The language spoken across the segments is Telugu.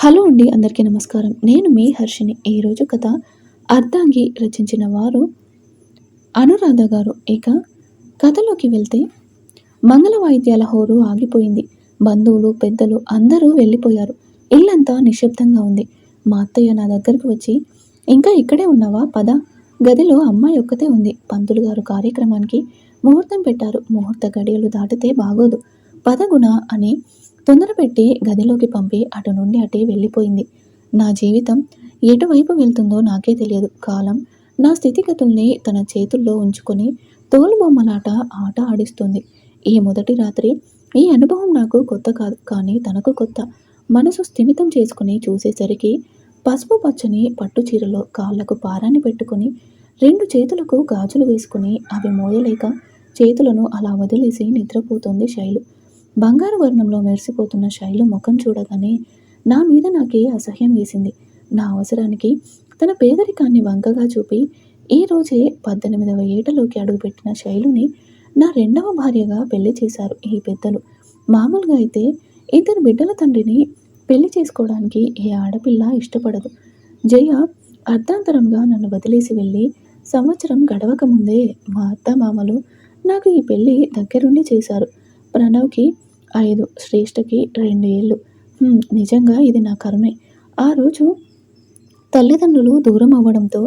హలో అండి, అందరికీ నమస్కారం. నేను మీ హర్షిని. ఈరోజు కథ అర్ధాంగి రచించిన వారు అనురాధ గారు. ఇక కథలోకి వెళ్తే మంగళ వాయిద్యాల హోరు ఆగిపోయింది. బంధువులు, పెద్దలు అందరూ వెళ్ళిపోయారు. ఇల్లంతా నిశ్శబ్దంగా ఉంది. మా అత్తయ్య నా దగ్గరకు వచ్చి, ఇంకా ఇక్కడే ఉన్నావా? పద. గదిలో అమ్మాయి ఒక్కతే ఉంది. పంతులు గారు కార్యక్రమానికి ముహూర్తం పెట్టారు. ముహూర్త గడియలు దాటితే బాగోదు. పదగుణ అని తొందరపెట్టి గదిలోకి పంపి అటు నుండి అటే వెళ్ళిపోయింది. నా జీవితం ఎటువైపు వెళ్తుందో నాకే తెలియదు. కాలం నా స్థితిగతుల్ని తన చేతుల్లో ఉంచుకొని తోలుబొమ్మలాట ఆట ఆడిస్తుంది. ఈ మొదటి రాత్రి ఈ అనుభవం నాకు కొత్త కాదు, కానీ తనకు కొత్త. మనసు స్థిమితం చేసుకుని చూసేసరికి పసుపు పచ్చని పట్టు చీరలో కాళ్లకు పారాన్ని పెట్టుకుని 2 చేతులకు గాజులు వేసుకుని అవి మోయలేక చేతులను అలా వదిలేసి నిద్రపోతుంది శైలు. బంగారు వర్ణంలో మెరిసిపోతున్న శైలు ముఖం చూడగానే నా మీద నాకే అసహ్యం వేసింది. నా అవసరానికి తన పేదరికాన్ని వంకగా చూపి ఈ రోజే 18వ ఏటలోకి అడుగుపెట్టిన శైలుని నా 2వ భార్యగా పెళ్లి చేశారు ఈ పెద్దలు. మామూలుగా అయితే 2 బిడ్డల తండ్రిని పెళ్లి చేసుకోవడానికి ఏ ఆడపిల్ల ఇష్టపడదు. జయ అర్ధాంతరంగా నన్ను వదిలేసి వెళ్ళి సంవత్సరం గడవక ముందే మా అత్త మామలు నాకు ఈ పెళ్లి దగ్గరుండి చేశారు. ప్రణవ్‌కి 5, శ్రేష్ఠకి 2 ఏళ్ళు. నిజంగా ఇది నా కర్మే. ఆ రోజు తల్లిదండ్రులు దూరం అవ్వడంతో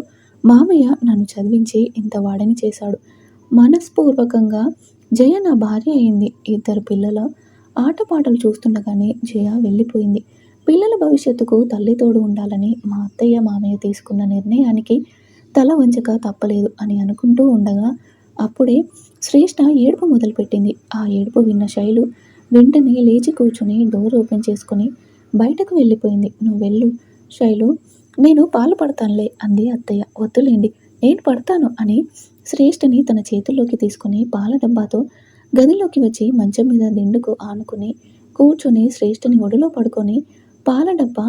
మామయ్య నన్ను చదివించి ఇంత వాడిని చేశాడు. మనస్పూర్వకంగా జయ నా భార్య అయింది. 2 పిల్లల ఆటపాటలు చూస్తుండగానే జయ వెళ్ళిపోయింది. పిల్లల భవిష్యత్తుకు తల్లి తోడు ఉండాలని మా అత్తయ్య మామయ్య తీసుకున్న నిర్ణయానికి తల వంచక తప్పలేదు అని అనుకుంటూ ఉండగా అప్పుడే శ్రేష్ఠ ఏడుపు మొదలుపెట్టింది. ఆ ఏడుపు విన్న శైలు వెంటనే లేచి కూర్చుని డోర్ ఓపెన్ చేసుకుని బయటకు వెళ్ళిపోయింది. నువ్వు వెళ్ళు శైలు, నేను పాలు పడతానులే అంది అత్తయ్య. వద్దులేండి, నేను పడతాను అని శ్రేష్ఠని తన చేతుల్లోకి తీసుకుని పాల డబ్బాతో గదిలోకి వచ్చి మంచం మీద దిండుకు ఆనుకుని కూర్చుని శ్రేష్ఠని ఒడిలో పడుకొని పాల డబ్బా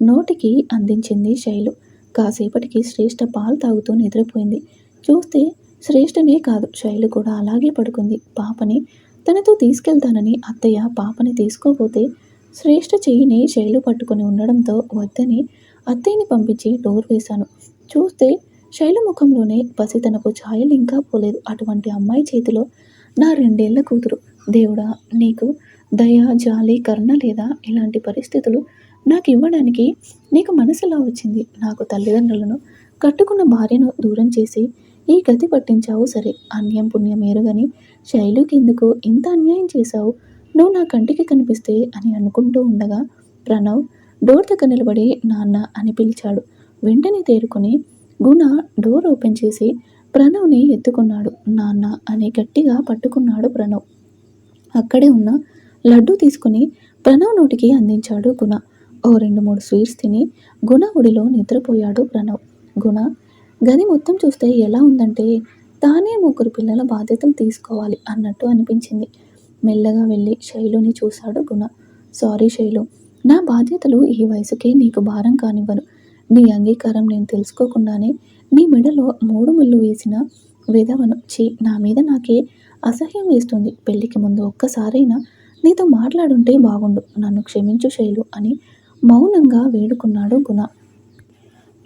నోటికి అందించింది శైలు. కాసేపటికి శ్రేష్ఠ పాలు తాగుతూ నిద్రపోయింది. చూస్తే శ్రేష్ఠనే కాదు, శైలు కూడా అలాగే పడుకుంది. పాపని తనతో తీసుకెళ్తానని అత్తయ్య పాపని తీసుకోపోతే శ్రేష్ఠ చెయ్యిని శైలు పట్టుకుని ఉండడంతో వద్దని అత్తయ్యని పంపించి డోర్ వేశాను. చూస్తే శైలు ముఖంలోనే పసితనపు ఛాయలు ఇంకా పోలేదు. అటువంటి అమ్మాయి చేతిలో నా 2 ఏళ్ల కూతురు. దేవుడా, నీకు దయ, జాలి, కరుణ లేదా? ఇలాంటి పరిస్థితులు నాకు ఇవ్వడానికి నీకు మనసులా వచ్చింది? నాకు తల్లిదండ్రులను, కట్టుకున్న భార్యను దూరం చేసి ఈ గతి పట్టించావు. సరే, అన్యం పుణ్యం ఎరుగని శైలుకెందుకు ఇంత అన్యాయం చేశావు? నువ్వు నా కంటికి కనిపిస్తే అని అనుకుంటూ ఉండగా ప్రణవ్ డోర్ దగ్గర నిలబడి నాన్న అని పిలిచాడు. వెంటనే తేరుకొని గుణ డోర్ ఓపెన్ చేసి ప్రణవ్ని ఎత్తుకున్నాడు. నాన్న అని గట్టిగా పట్టుకున్నాడు ప్రణవ్. అక్కడే ఉన్న లడ్డు తీసుకుని ప్రణవ్ నోటికి అందించాడు గుణ. ఓ 2-3 స్వీట్స్ తిని గుణ ఒడిలో నిద్రపోయాడు ప్రణవ్. గుణ గది మొత్తం చూస్తే ఎలా ఉందంటే తానే 3 పిల్లల బాధ్యతలు తీసుకోవాలి అన్నట్టు అనిపించింది. మెల్లగా వెళ్ళి శైలుని చూశాడు గుణ. సారీ శైలు, నా బాధ్యతలు ఈ వయసుకే నీకు భారం కానివ్వను. నీ అంగీకారం నేను తెలుసుకోకుండానే నీ మెడలో 3 ముళ్ళు వేసిన విధవను. నా మీద నాకే అసహ్యం వేస్తుంది. పెళ్లికి ముందు ఒక్కసారైనా నీతో మాట్లాడుంటే బాగుండు. నన్ను క్షమించు శైలు అని మౌనంగా వేడుకున్నాడు గుణ.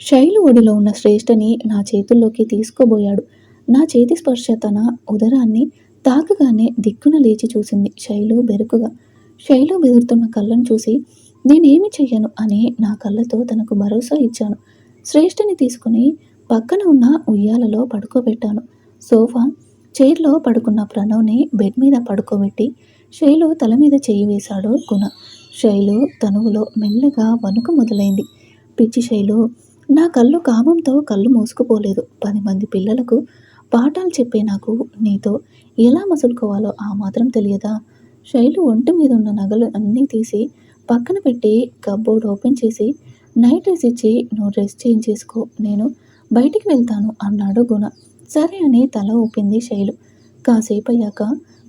శైలు ఒడిలో ఉన్న శ్రేష్ఠని నా చేతుల్లోకి తీసుకోబోయాడు. నా చేతి స్పర్శ తన ఉదరాన్ని తాకగానే దిక్కున లేచి చూసింది శైలు బెరుకుగా. శైలు బెదురుతున్న కళ్ళను చూసి నేనేమి చెయ్యను అని నా కళ్ళతో తనకు భరోసా ఇచ్చాను. శ్రేష్ఠని తీసుకుని పక్కన ఉన్న ఉయ్యాలలో పడుకోబెట్టాను. సోఫా చైర్లో పడుకున్న ప్రణవ్ని బెడ్ మీద పడుకోబెట్టి శైలు తల మీద చెయ్యి వేశాడు గుణ. శైలు తనువులో మెల్లగా వణుకు మొదలైంది. పిచ్చి శైలు, నా కళ్ళు కామంతో కళ్ళు మూసుకుపోలేదు. 10 మంది పిల్లలకు పాఠాలు చెప్పే నాకు నీతో ఎలా మసులుకోవాలో ఆ మాత్రం తెలియదా? శైలు ఒంటి మీద ఉన్న నగలు అన్నీ తీసి పక్కన పెట్టి కబ్బోర్డ్ ఓపెన్ చేసి నైట్ డ్రెస్ ఇచ్చి నువ్వు డ్రెస్ చేంజ్ చేసుకో, నేను బయటికి వెళ్తాను అన్నాడు గుణ. సరే అని తల ఊపింది శైలు. కాసేపు అయ్యాక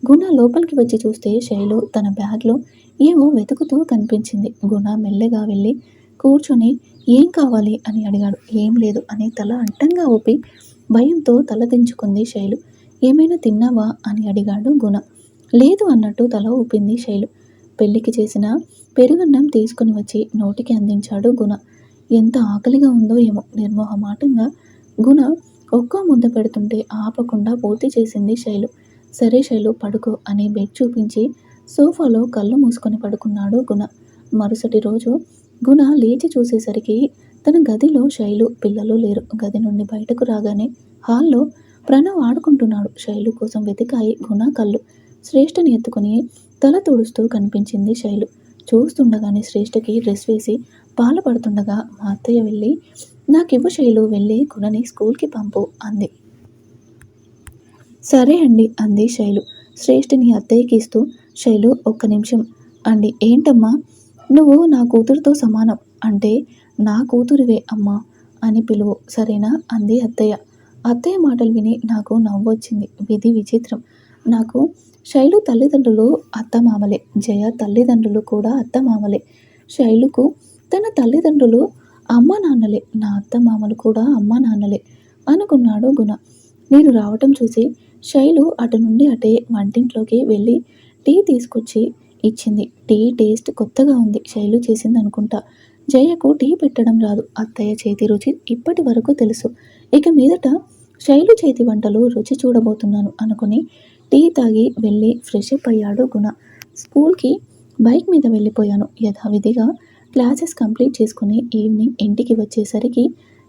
గుణ లోపలికి వచ్చి చూస్తే శైలు తన బ్యాగ్లో ఏమో వెతుకుతూ కనిపించింది. గుణ మెల్లగా వెళ్ళి కూర్చొని ఏం కావాలి అని అడిగాడు. ఏం లేదు అని తల అడ్డంగా ఊపి భయంతో తల దించుకుంది శైలు. ఏమైనా తిన్నావా అని అడిగాడు గుణ. లేదు అన్నట్టు తల ఊపింది శైలు. పెళ్లికి చేసిన పెరుగన్నం తీసుకుని వచ్చి నోటికి అందించాడు గుణ. ఎంత ఆకలిగా ఉందో ఏమో నిర్మోహమాటంగా గుణ ఒక్కో ముద్ద పెడుతుంటే ఆపకుండా పూర్తి చేసింది శైలు. సరే శైలు పడుకో అని బెడ్ చూపించి సోఫాలో కళ్ళు మూసుకొని పడుకున్నాడు గుణ. మరుసటి రోజు గుణ లేచి చూసేసరికి తన గదిలో శైలు పిల్లలు లేరు. గది నుండి బయటకు రాగానే హాల్లో ప్రణవ్ ఆడుకుంటున్నాడు. శైలు కోసం వెతికాయి గుణ కళ్ళు. శ్రేష్ఠని ఎత్తుకుని తల తుడుస్తూ కనిపించింది శైలు. చూస్తుండగానే శ్రేష్ఠకి డ్రెస్ వేసి పాలు పడుతుండగా మా అత్తయ్య వెళ్ళి నాకివ్వు శైలు, వెళ్ళి గుణని స్కూల్కి పంపు అంది. సరే అండి అంది శైలు శ్రేష్ఠని అత్తయ్యకి ఇస్తూ. శైలు ఒక్క నిమిషం అండి. ఏంటమ్మా, నువ్వు నా కూతురుతో సమానం, అంటే నా కూతురివే అమ్మా అని పిలువు సరేనా అంది అత్తయ్య. అత్తయ్య మాటలు విని నాకు నవ్వొచ్చింది. విధి విచిత్రం. నాకు శైలు తల్లిదండ్రులు అత్తమామలే, జయ తల్లిదండ్రులు కూడా అత్తమామలే. శైలుకు తన తల్లిదండ్రులు అమ్మా నాన్నలే, నా అత్తమామలు కూడా అమ్మా నాన్నలే అనుకున్నాడు గుణ. నేను రావటం చూసి శైలు అటు నుండి అటే వంటింట్లోకి వెళ్ళి టీ తీసుకొచ్చి ఇచ్చింది. టీ టేస్ట్ కొత్తగా ఉంది, శైలు చేసింది అనుకుంటా. జయకు టీ పెట్టడం రాదు. అత్తయ్య చేతి రుచి ఇప్పటి వరకు తెలుసు. ఇక మీదట శైలు చేతి వంటలు రుచి చూడబోతున్నాను అనుకుని టీ తాగి వెళ్ళి ఫ్రెష్ అప్ అయ్యాడు గుణ. స్కూల్కి బైక్ మీద వెళ్ళిపోయాను. యథావిధిగా క్లాసెస్ కంప్లీట్ చేసుకుని ఈవినింగ్ ఇంటికి వచ్చేసరికి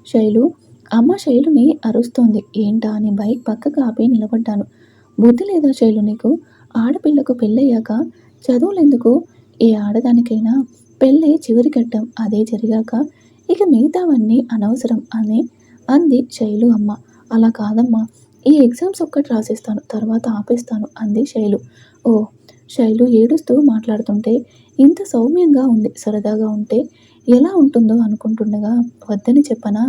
శైలు అమ్మ శైలుని అరుస్తోంది. ఏంటా అని బైక్ పక్కకు ఆపి నిలబడ్డాను. బుద్ధి లేదా శైలు నీకు? ఆడపిల్లకు పెళ్ళయ్యాక చదువులెందుకు? ఏ ఆడదానికైనా పెళ్ళే చివరి ఘట్టం. అదే జరిగాక ఇక మిగతావన్నీ అనవసరం అని అంది శైలు అమ్మ. అలా కాదమ్మా, ఈ ఎగ్జామ్స్ ఒక్కటి రాసేస్తాను, తర్వాత ఆపేస్తాను అంది శైలు. ఓ, శైలు ఏడుస్తూ మాట్లాడుతుంటే ఇంత సౌమ్యంగా ఉంది. సరదాగా ఉంటే ఎలా ఉంటుందో అనుకుంటుండగా వద్దని చెప్పనా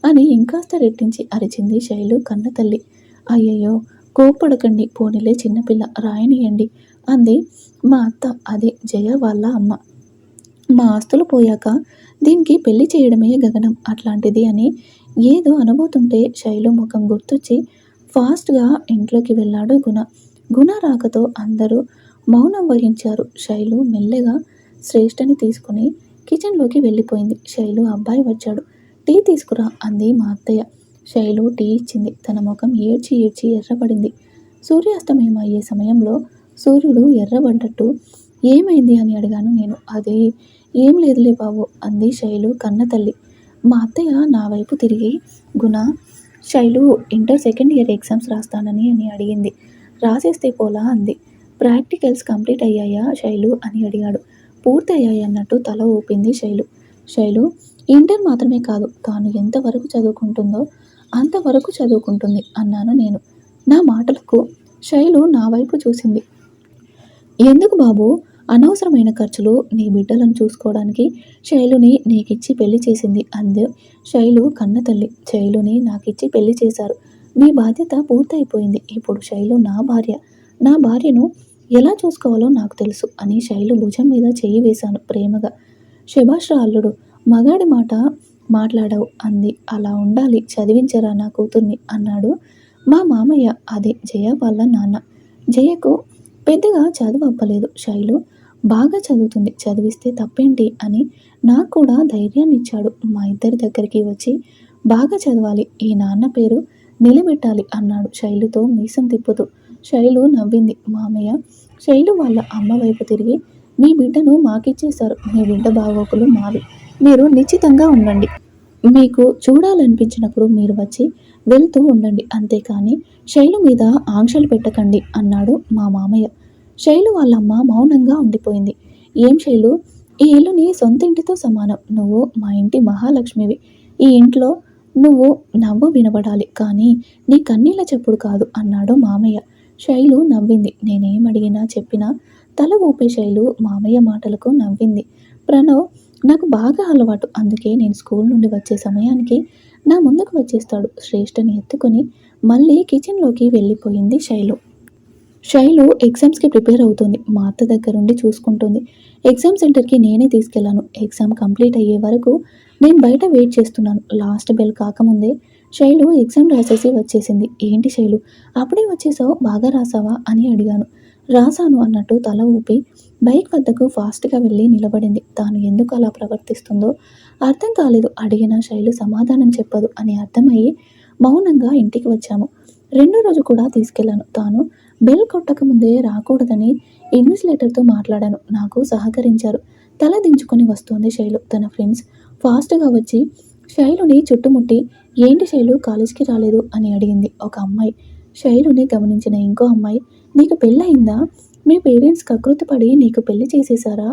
అని ఇంకాస్త రెట్టించి అరిచింది శైలు కన్న తల్లి. అయ్యయ్యో కోప్పడకండి, పోనీలే చిన్నపిల్ల, రాయనియండి అంది మా అత్త, అదే జయ వాళ్ళ అమ్మ. మా ఆస్తులు పోయాక దీనికి పెళ్లి చేయడమే గగనం, అట్లాంటిది అని ఏదో అనబోతుంటే శైలు ముఖం గుర్తొచ్చి ఫాస్ట్గా ఇంట్లోకి వెళ్ళాడు గుణ. గుణ రాకతో అందరూ మౌనం వహించారు. శైలు మెల్లగా శ్రేష్ఠని తీసుకుని కిచెన్లోకి వెళ్ళిపోయింది. శైలు అబ్బాయి వచ్చాడు. టీ తీసుకురా అంది మా అత్తయ్య. శైలు టీ ఇచ్చింది. తన ముఖం ఏడ్చి ఏడ్చి ఎర్రబడింది. సూర్యాస్తమయం అయ్యే సమయంలో సూర్యుడు ఎర్రబడ్డట్టు ఏమైంది అని అడిగాను నేను. అదే ఏం లేదులే బాబు అంది శైలు కన్న తల్లి. మా అత్తయ్య నా వైపు తిరిగి గుణ, శైలు ఇంటర్ సెకండ్ ఇయర్ ఎగ్జామ్స్ రాస్తానని అని అడిగింది. రాసేస్తే పోలా అంది. ప్రాక్టికల్స్ కంప్లీట్ అయ్యాయా శైలు అని అడిగాడు. పూర్తి అయ్యాయి అన్నట్టు తల ఊపింది శైలు. శైలు ఇంటర్ మాత్రమే కాదు, తాను ఎంతవరకు చదువుకుంటుందో అంతవరకు చదువుకుంటుంది అన్నాను నేను. నా మాటలకు శైలు నా వైపు చూసింది. ఎందుకు బాబు అనవసరమైన ఖర్చులు? నీ బిడ్డలను చూసుకోవడానికి శైలుని నీకిచ్చి పెళ్లి చేసింది అంది శైలు కన్న తల్లి. శైలుని నాకిచ్చి పెళ్లి చేశారు. మీ బాధ్యత పూర్తయిపోయింది. ఇప్పుడు శైలు నా భార్య. నా భార్యను ఎలా చూసుకోవాలో నాకు తెలుసు అని శైలు భుజం మీద చెయ్యి వేశాను ప్రేమగా. శభాష్ రా అల్లుడు, మగాడి మాట మాట్లాడావు అంది. అలా ఉండాలి, చదివించరా నా కూతుర్ని అన్నాడు మా మామయ్య, అదే జయ వాళ్ళ నాన్న. జయకు పెద్దగా చదువు అవ్వలేదు. శైలు బాగా చదువుతుంది, చదివిస్తే తప్పేంటి అని నాకు కూడా ధైర్యాన్ని ఇచ్చాడు. మా ఇద్దరి దగ్గరికి వచ్చి బాగా చదవాలి, ఈ నాన్న పేరు నిలబెట్టాలి అన్నాడు శైలుతో మీసం తిప్పుతూ. శైలు నవ్వింది. మామయ్య శైలు వాళ్ళ అమ్మ వైపు తిరిగి మీ బిడ్డను మాకిచ్చేశారు. మీ బిడ్డ బాగోకులు మావి. మీరు నిశ్చితంగా ఉండండి. మీకు చూడాలనిపించినప్పుడు మీరు వచ్చి వెళ్తూ ఉండండి, అంతేకాని శైలు మీద ఆంక్షలు పెట్టకండి అన్నాడు మా మామయ్య. శైలు వాళ్ళమ్మ మౌనంగా ఉండిపోయింది. ఏం శైలు, ఈ ఇల్లు నీ సొంత ఇంటితో సమానం. నువ్వు మా ఇంటి మహాలక్ష్మివి. ఈ ఇంట్లో నువ్వు నవ్వు వినబడాలి, కానీ నీ కన్నీళ్ళ చెప్పుడు కాదు అన్నాడు మామయ్య. శైలు నవ్వింది. నేనేమడిగినా చెప్పినా తల ఊపే శైలు మామయ్య మాటలకు నవ్వింది. ప్రణవ్ నాకు బాగా అలవాటు, అందుకే నేను స్కూల్ నుండి వచ్చే సమయానికి నా ముందుకు వచ్చేస్తాడు. శ్రేష్ఠని ఎత్తుకొని మళ్ళీ కిచెన్లోకి వెళ్ళిపోయింది శైలు. శైలు ఎగ్జామ్స్కి ప్రిపేర్ అవుతుంది. మా అత్త దగ్గరుండి చూసుకుంటుంది. ఎగ్జామ్ సెంటర్కి నేనే తీసుకెళ్లాను. ఎగ్జామ్ కంప్లీట్ అయ్యే వరకు నేను బయట వెయిట్ చేస్తున్నాను. లాస్ట్ బెల్ కాకముందే శైలు ఎగ్జామ్ రాసేసి వచ్చేసింది. ఏంటి శైలు అప్పుడే వచ్చేసావు, బాగా రాసావా అని అడిగాను. రాసాను అన్నట్టు తల ఊపి బైక్ వద్దకు ఫాస్ట్గా వెళ్ళి నిలబడింది. తాను ఎందుకు అలా ప్రవర్తిస్తుందో అర్థం కాలేదు. అడిగిన శైలు సమాధానం చెప్పదు అని అర్థమయ్యి మౌనంగా ఇంటికి వచ్చాము. రెండో రోజు కూడా తీసుకెళ్లాను. తాను బెల్ కొట్టకముందే రాకూడదని ఇన్విజిలేటర్తో మాట్లాడాను. నాకు సహకరించారు. తల దించుకొని వస్తోంది శైలు. తన ఫ్రెండ్స్ ఫాస్ట్గా వచ్చి శైలుని చుట్టుముట్టి, ఏంటి శైలు కాలేజ్కి రాలేదు అని అడిగింది ఒక అమ్మాయి. శైలుని గమనించిన ఇంకో అమ్మాయి, నీకు పెళ్ళయిందా? మీ పేరెంట్స్ కకృతిపడి నీకు పెళ్లి చేసేసారా?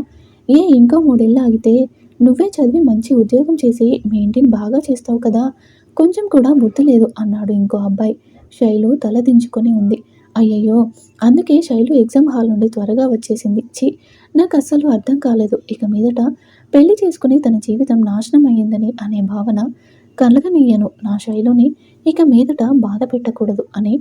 ఇంకో 3 ఏళ్ళు ఆగితే నువ్వే చదివి మంచి ఉద్యోగం చేసి మీ ఇంటిని బాగా చేస్తావు కదా, కొంచెం కూడా బుద్ధి లేదు అన్నాడు ఇంకో అబ్బాయి. శైలు తల దించుకొని ఉంది. అయ్యయ్యో, అందుకే శైలు ఎగ్జామ్ హాల్ నుండి త్వరగా వచ్చేసింది. నాకు అస్సలు అర్థం కాలేదు. ఇక మీదట పెళ్లి చేసుకుని తన జీవితం నాశనం అయ్యిందని అనే భావన కలగనీయను. నా శైలుని ఇక మీదట బాధ పెట్టకూడదు అని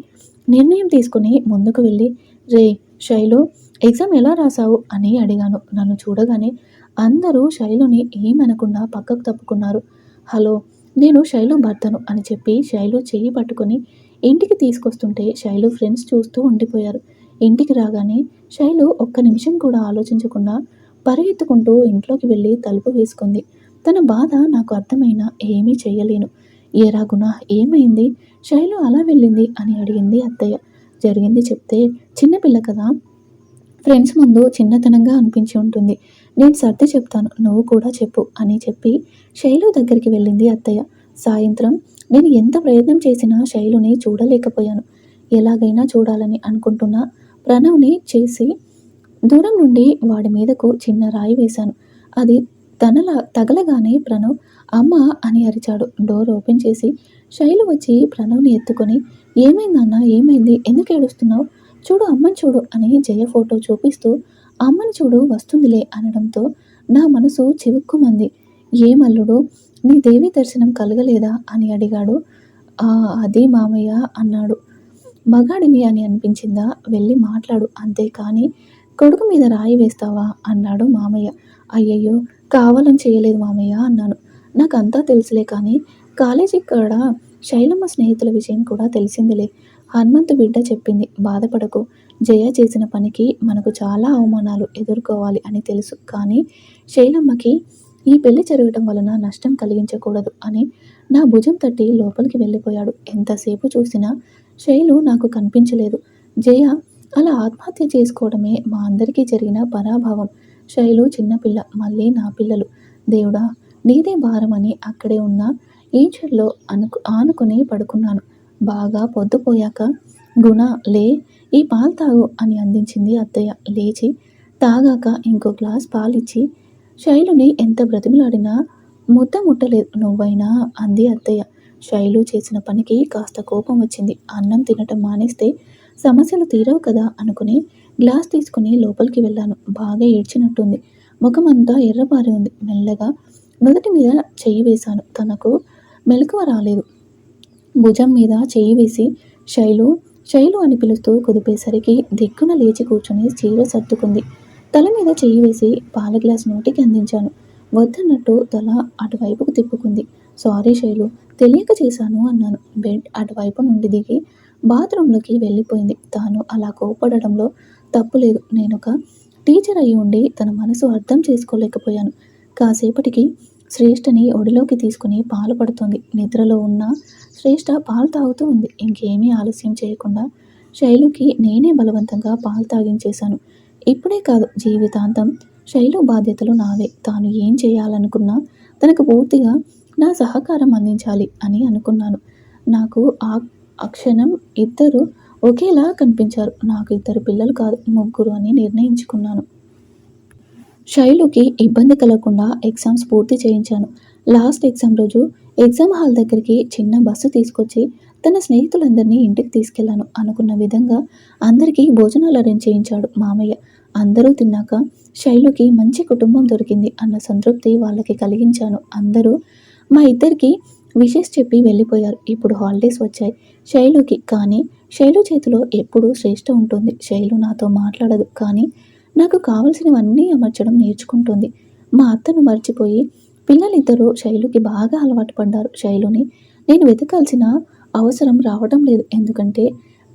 నిర్ణయం తీసుకుని ముందుకు వెళ్ళి, రే శైలు, ఎగ్జామ్ ఎలా రాసావు అని అడిగాను. నన్ను చూడగానే అందరూ శైలుని ఏమనకుండా పక్కకు తప్పుకున్నారు. హలో, నేను శైలు భర్తను అని చెప్పి శైలు చెయ్యి పట్టుకొని ఇంటికి తీసుకొస్తుంటే శైలు ఫ్రెండ్స్ చూస్తూ ఉండిపోయారు. ఇంటికి రాగానే శైలు ఒక్క నిమిషం కూడా ఆలోచించకుండా పరిగెత్తుకుంటూ ఇంట్లోకి వెళ్ళి తలుపు వేసుకుంది. తన బాధ నాకు అర్థమైనా ఏమీ చెయ్యలేను. ఏరా గుణ, ఏమైంది? శైలు అలా వెళ్ళింది అని అడిగింది అత్తయ్య. జరిగింది చెప్తే చిన్నపిల్ల కదా, ఫ్రెండ్స్ ముందు చిన్నతనంగా అనిపించి ఉంటుంది. నేను సర్ది చెప్తాను, నువ్వు కూడా చెప్పు అని చెప్పి శైలు దగ్గరికి వెళ్ళింది అత్తయ్య. సాయంత్రం నేను ఎంత ప్రయత్నం చేసినా శైలుని చూడలేకపోయాను. ఎలాగైనా చూడాలని అనుకుంటున్న ప్రణవ్ని చేసి దూరం నుండి వాడి మీదకు చిన్న రాయి వేశాను. అది తగలగానే ప్రణవ్ అమ్మ అని అరిచాడు. డోర్ ఓపెన్ చేసి శైలు వచ్చి ప్రణవ్ని ఎత్తుకొని, ఏమైందన్నా, ఏమైంది, ఎందుకు ఏడుస్తున్నావు, చూడు అమ్మని చూడు అని జయ ఫోటో చూపిస్తూ, అమ్మని చూడు వస్తుందిలే అనడంతో నా మనసు చివుక్కుమంది. ఏమల్లుడు, నీ దేవి దర్శనం కలగలేదా అని అడిగాడు. అది మామయ్య అన్నాడు. మగాడిని అని అనిపించిందా, వెళ్ళి మాట్లాడు, అంతేకాని కొడుకు మీద రాయి వేస్తావా అన్నాడు మామయ్య. అయ్యయ్యో, కావాలని చేయలేదు మామయ్య అన్నాను. నాకంతా తెలుసులే, కానీ కాలేజీ కాడ శైలమ్మ స్నేహితుల విషయం కూడా తెలిసిందిలే. హనుమంతు బిడ్డ చెప్పింది, బాధపడకు, జయ చేసిన పనికి మనకు చాలా అవమానాలు ఎదుర్కోవాలి అని తెలుసు, కానీ శైలమ్మకి ఈ పెళ్లి జరగడం వలన నష్టం కలిగించకూడదు అని నా భుజం తట్టి లోపలికి వెళ్ళిపోయాడు. ఎంతసేపు చూసినా శైలు నాకు కనిపించలేదు. జయ అలా ఆత్మహత్య చేసుకోవడమే మా అందరికీ జరిగిన పరాభావం. శైలు చిన్నపిల్ల, మళ్ళీ నా పిల్లలు. దేవుడా, నీదే భారం అని అక్కడే ఉన్న ఈచర్లో ఆనుకుని పడుకున్నాను. బాగా పొద్దుపోయాక, గుణ లే, ఈ పాలు తాగు అని అందించింది అత్తయ్య. లేచి తాగాక ఇంకో గ్లాస్ పాలిచ్చి శైలుని ఎంత బ్రతిమలాడినా ముట్టలేదు. నువ్వైనా అంది అత్తయ్య. శైలు చేసిన పనికి కాస్త కోపం వచ్చింది. అన్నం తినటం మానేస్తే సమస్యలు తీరవు కదా అనుకుని గ్లాస్ తీసుకుని లోపలికి వెళ్ళాను. బాగా ఏడ్చినట్టుంది. ముఖమంతా ఎర్రబారి ఉంది. మెల్లగా నుదుటి మీద చెయ్యి వేశాను. తనకు మెలకువ రాలేదు. భుజం మీద చెయ్యి వేసి శైలు శైలు అని పిలుస్తూ కుదిపేసరికి దిక్కున లేచి కూర్చొని చీర సర్దుకుంది. తల మీద చెయ్యి వేసి పాల గ్లాస్ నోటికి అందించాను. వద్దన్నట్టు తల అటువైపుకు తిప్పుకుంది. సారీ శైలు, తెలియక చేశాను అన్నాను. బెడ్ అటువైపు నుండి దిగి బాత్రూంలోకి వెళ్ళిపోయింది. తాను అలా కోపడడంలో తప్పులేదు. నేనొక టీచర్ అయి ఉండి తన మనసు అర్థం చేసుకోలేకపోయాను. కాసేపటికి శ్రేష్టని ఒడిలోకి తీసుకుని పాలు పడుతోంది. నిద్రలో ఉన్న శ్రేష్ఠ పాలు తాగుతూ ఉంది. ఇంకేమీ ఆలస్యం చేయకుండా శైలుకి నేనే బలవంతంగా పాలు తాగించేశాను. ఇప్పుడే కాదు, జీవితాంతం శైలు బాధ్యతలు నావే. తాను ఏం చేయాలనుకున్నా తనకు పూర్తిగా నా సహకారం అందించాలి అని అనుకున్నాను. నాకు ఆ క్షణం ఇద్దరు ఒకేలా కనిపించారు. నాకు 2 పిల్లలు కాదు, 3 అని నిర్ణయించుకున్నాను. శైలుకి ఇబ్బంది కలగకుండా ఎగ్జామ్స్ పూర్తి చేయించాను. లాస్ట్ ఎగ్జామ్ రోజు ఎగ్జామ్ హాల్ దగ్గరికి చిన్న బస్సు తీసుకొచ్చి తన స్నేహితులందరినీ ఇంటికి తీసుకెళ్లాను. అనుకున్న విధంగా అందరికీ భోజనాలు అరేంజ్ చేయించాడు మామయ్య. అందరూ తిన్నాక శైలుకి మంచి కుటుంబం దొరికింది అన్న సంతృప్తి వాళ్ళకి కలిగించాను. అందరూ మా ఇద్దరికి విషెస్ చెప్పి వెళ్ళిపోయారు. ఇప్పుడు హాలిడేస్ వచ్చాయి శైలుకి. కానీ శైలు చేతిలో ఎప్పుడూ శ్రేష్ఠ ఉంటుంది. శైలు నాతో మాట్లాడదు, కానీ నాకు కావలసినవన్నీ అమర్చడం నేర్చుకుంటుంది. మా అత్తను మర్చిపోయి పిల్లలిద్దరూ శైలుకి బాగా అలవాటు పడ్డారు. శైలుని నేను వెతకాల్సిన అవసరం రావడం లేదు. ఎందుకంటే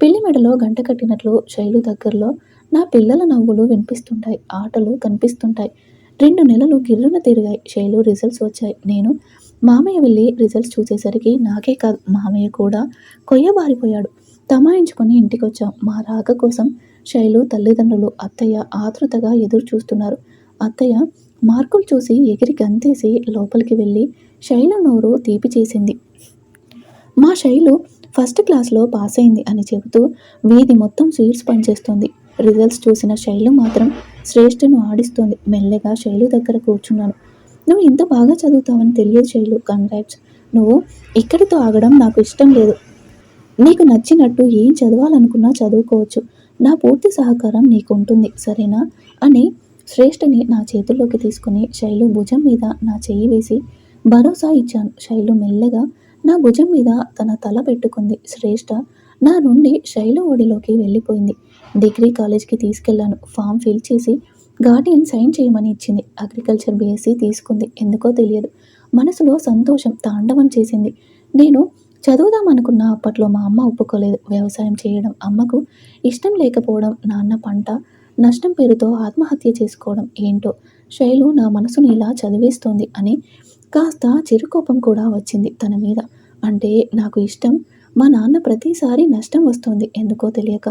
పెళ్లి మెడలో గంట కట్టినట్లు శైలు దగ్గరలో నా పిల్లల నవ్వులు వినిపిస్తుంటాయి, ఆటలు కనిపిస్తుంటాయి. 2 నెలలు గిర్రున తిరిగాయి. శైలు రిజల్ట్స్ వచ్చాయి. నేను మామయ్య వెళ్ళి రిజల్ట్స్ చూసేసరికి నాకే కాదు మామయ్య కూడా కొయ్యబారిపోయాడు. తమాయించుకొని ఇంటికొచ్చాం. మా రాక కోసం శైలు తల్లిదండ్రులు, అత్తయ్య ఆతృతగా ఎదురు చూస్తున్నారు. అత్తయ్య మార్కులు చూసి ఎగిరి గంతేసి లోపలికి వెళ్ళి శైలు నోరు తీపి చేసింది. మా శైలు ఫస్ట్ క్లాస్లో పాస్ అయింది అని చెబుతూ వీధి మొత్తం స్వీట్స్ పనిచేస్తుంది. రిజల్ట్స్ చూసిన శైలు మాత్రం శ్రేష్ఠను ఆడిస్తోంది. మెల్లగా శైలు దగ్గర కూర్చున్నాను. నువ్వు ఇంత బాగా చదువుతావని తెలియదు శైలు, కంగ్రాట్స్. నువ్వు ఇక్కడితో ఆగడం నాకు ఇష్టం లేదు. నీకు నచ్చినట్టు ఏం చదవాలనుకున్నా చదువుకోవచ్చు. నా పూర్తి సహకారం నీకు ఉంటుంది, సరేనా అని శ్రేష్ఠని నా చేతుల్లోకి తీసుకుని శైలు భుజం మీద నా చెయ్యి వేసి భరోసా ఇచ్చాను. శైలు మెల్లగా నా భుజం మీద తన తల పెట్టుకుంది. శ్రేష్ఠ నా నుండి శైలు ఒడిలోకి వెళ్ళిపోయింది. డిగ్రీ కాలేజ్కి తీసుకెళ్లాను. ఫామ్ ఫిల్ చేసి గార్డియన్ సైన్ చేయమని ఇచ్చింది. అగ్రికల్చర్ బీఎస్సీ తీసుకుంది. ఎందుకో తెలియదు, మనసులో సంతోషం తాండవం చేసింది. నేను చదువుదామనుకున్న అప్పట్లో మా అమ్మ ఒప్పుకోలేదు. వ్యవసాయం చేయడం అమ్మకు ఇష్టం లేకపోవడం, నాన్న పంట నష్టం పేరుతో ఆత్మహత్య చేసుకోవడం, ఏంటో శైలు నా మనసును ఇలా చదివేస్తోంది అని కాస్త చిరుకోపం కూడా వచ్చింది తన మీద. అంటే నాకు ఇష్టం, మా నాన్న ప్రతిసారి నష్టం వస్తుంది ఎందుకో తెలియక.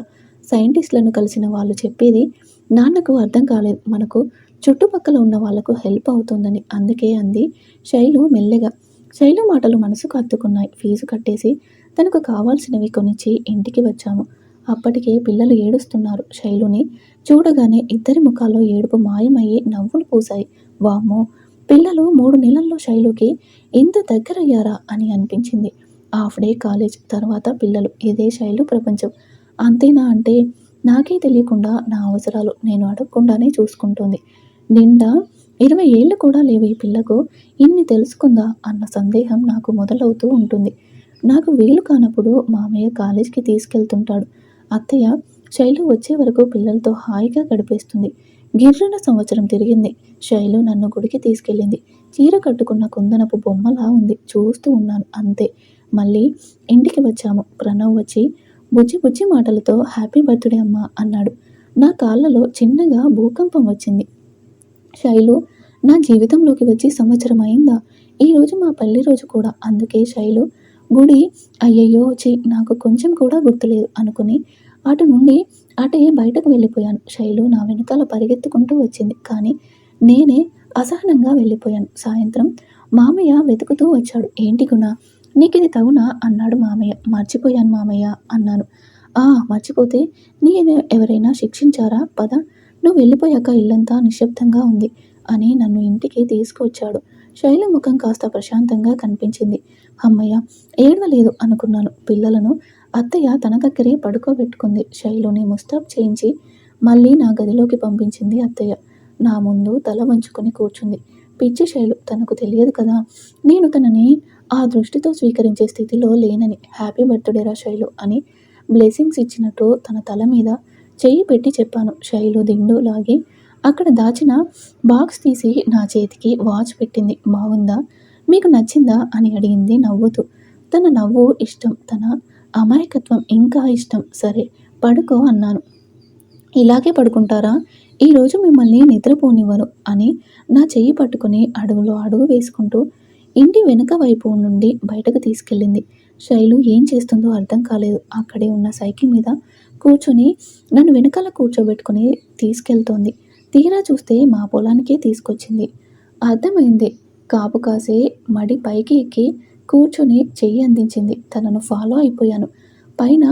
సైంటిస్టులను కలిసిన వాళ్ళు చెప్పేది నాన్నకు అర్థం కాలేదు, మనకు చుట్టుపక్కల ఉన్న వాళ్లకు హెల్ప్ అవుతుందని. అందుకే అంది శైలు మెల్లగా. శైలు మాటలు మనసుకు హత్తుకున్నాయి. ఫీజు కట్టేసి తనకు కావాల్సినవి కొనిచ్చి ఇంటికి వచ్చాము. అప్పటికే పిల్లలు ఏడుస్తున్నారు. శైలుని చూడగానే ఇద్దరి ముఖాల్లో ఏడుపు మాయమయ్యి నవ్వులు పూసాయి. వామ్మో, పిల్లలు 3 నెలల్లో శైలుకి ఇంత దగ్గరయ్యారా అని అనిపించింది. హాఫ్ డే కాలేజ్ తర్వాత పిల్లలు, ఇదే శైలు ప్రపంచం. అంతేనా అంటే నాకే తెలియకుండా నా అవసరాలు నేను అడగకుండానే చూసుకుంటుంది. నిండా 20 ఏళ్ళు కూడా లేవు ఈ పిల్లకు, ఇన్ని తెలుసుకుందా అన్న సందేహం నాకు మొదలవుతూ ఉంటుంది. నాకు వీలు కానప్పుడు మామయ్య కాలేజ్కి తీసుకెళ్తుంటాడు. అత్తయ్య శైలు వచ్చే వరకు పిల్లలతో హాయిగా గడిపేస్తుంది. గిర్రున సంవత్సరం తిరిగింది. శైలు నన్ను గుడికి తీసుకెళ్ళింది. చీర కట్టుకున్న కుందనపు బొమ్మలా ఉంది. చూస్తూ ఉన్నాను అంతే. మళ్ళీ ఇంటికి వచ్చాము. ప్రణవ్ వచ్చి బుజ్జి బుజ్జి మాటలతో హ్యాపీ బర్త్డే అమ్మా అన్నాడు. నా కాళ్ళలో చిన్నగా భూకంపం వచ్చింది. శైలు నా జీవితంలోకి వచ్చి సంవత్సరం అయిందా? ఈరోజు మా పెళ్లి రోజు కూడా. అందుకే శైలు గుడి అయ్యయ్యో వచ్చి నాకు కొంచెం కూడా గుర్తులేదు అనుకుని అటు నుండి అటే బయటకు వెళ్ళిపోయాను. శైలు నా వెనకాల పరిగెత్తుకుంటూ వచ్చింది, కానీ నేనే అసహనంగా వెళ్ళిపోయాను. సాయంత్రం మామయ్య వెతుకుతూ వచ్చాడు. ఏంటి గుణ, నీకు ఇది తగునా అన్నాడు మామయ్య. మర్చిపోయాను మామయ్య అన్నాను. మర్చిపోతే నేను ఎవరైనా శిక్షించారా? పద, నువ్వు వెళ్ళిపోయాక ఇల్లంతా నిశ్శబ్దంగా ఉంది అని నన్ను ఇంటికి తీసుకువచ్చాడు. శైలు ముఖం కాస్త ప్రశాంతంగా కనిపించింది. అమ్మయ్య, ఏడవలేదు అనుకున్నాను. పిల్లలను అత్తయ్య తన దగ్గరే పడుకోబెట్టుకుంది. శైలుని ముస్తాబ్ చేయించి మళ్ళీ నా గదిలోకి పంపించింది అత్తయ్య. నా ముందు తల వంచుకొని కూర్చుంది. పిచ్చి శైలు, తనకు తెలియదు కదా నేను తనని ఆ దృష్టితో స్వీకరించే స్థితిలో లేనని. హ్యాపీ బర్త్డే రా శైలు అని బ్లెస్సింగ్స్ ఇచ్చినట్టు తన తల మీద చెయ్యి పెట్టి చెప్పాను. శైలు దిండు లాగి అక్కడ దాచిన బాక్స్ తీసి నా చేతికి వాచ్ పెట్టింది. బాగుందా, మీకు నచ్చిందా అని అడిగింది నవ్వుతూ. తన నవ్వు ఇష్టం, తన అమాయకత్వం ఇంకా ఇష్టం. సరే పడుకో అన్నాను. ఇలాగే పడుకుంటారా? ఈరోజు మిమ్మల్ని నిద్రపోనివ్వను అని నా చెయ్యి పట్టుకుని అడుగులో అడుగు వేసుకుంటూ ఇంటి వెనుక వైపు నుండి బయటకు తీసుకెళ్ళింది. శైలు ఏం చేస్తుందో అర్థం కాలేదు. అక్కడే ఉన్న సైకిల్ మీద కూర్చొని నన్ను వెనకాల కూర్చోబెట్టుకుని తీసుకెళ్తోంది. తీరా చూస్తే మా పొలానికే తీసుకొచ్చింది. అర్థమైంది. కాపు కాసే మడి పైకి ఎక్కి కూర్చొని చెయ్యి అందించింది. తనను ఫాలో అయిపోయాను. పైన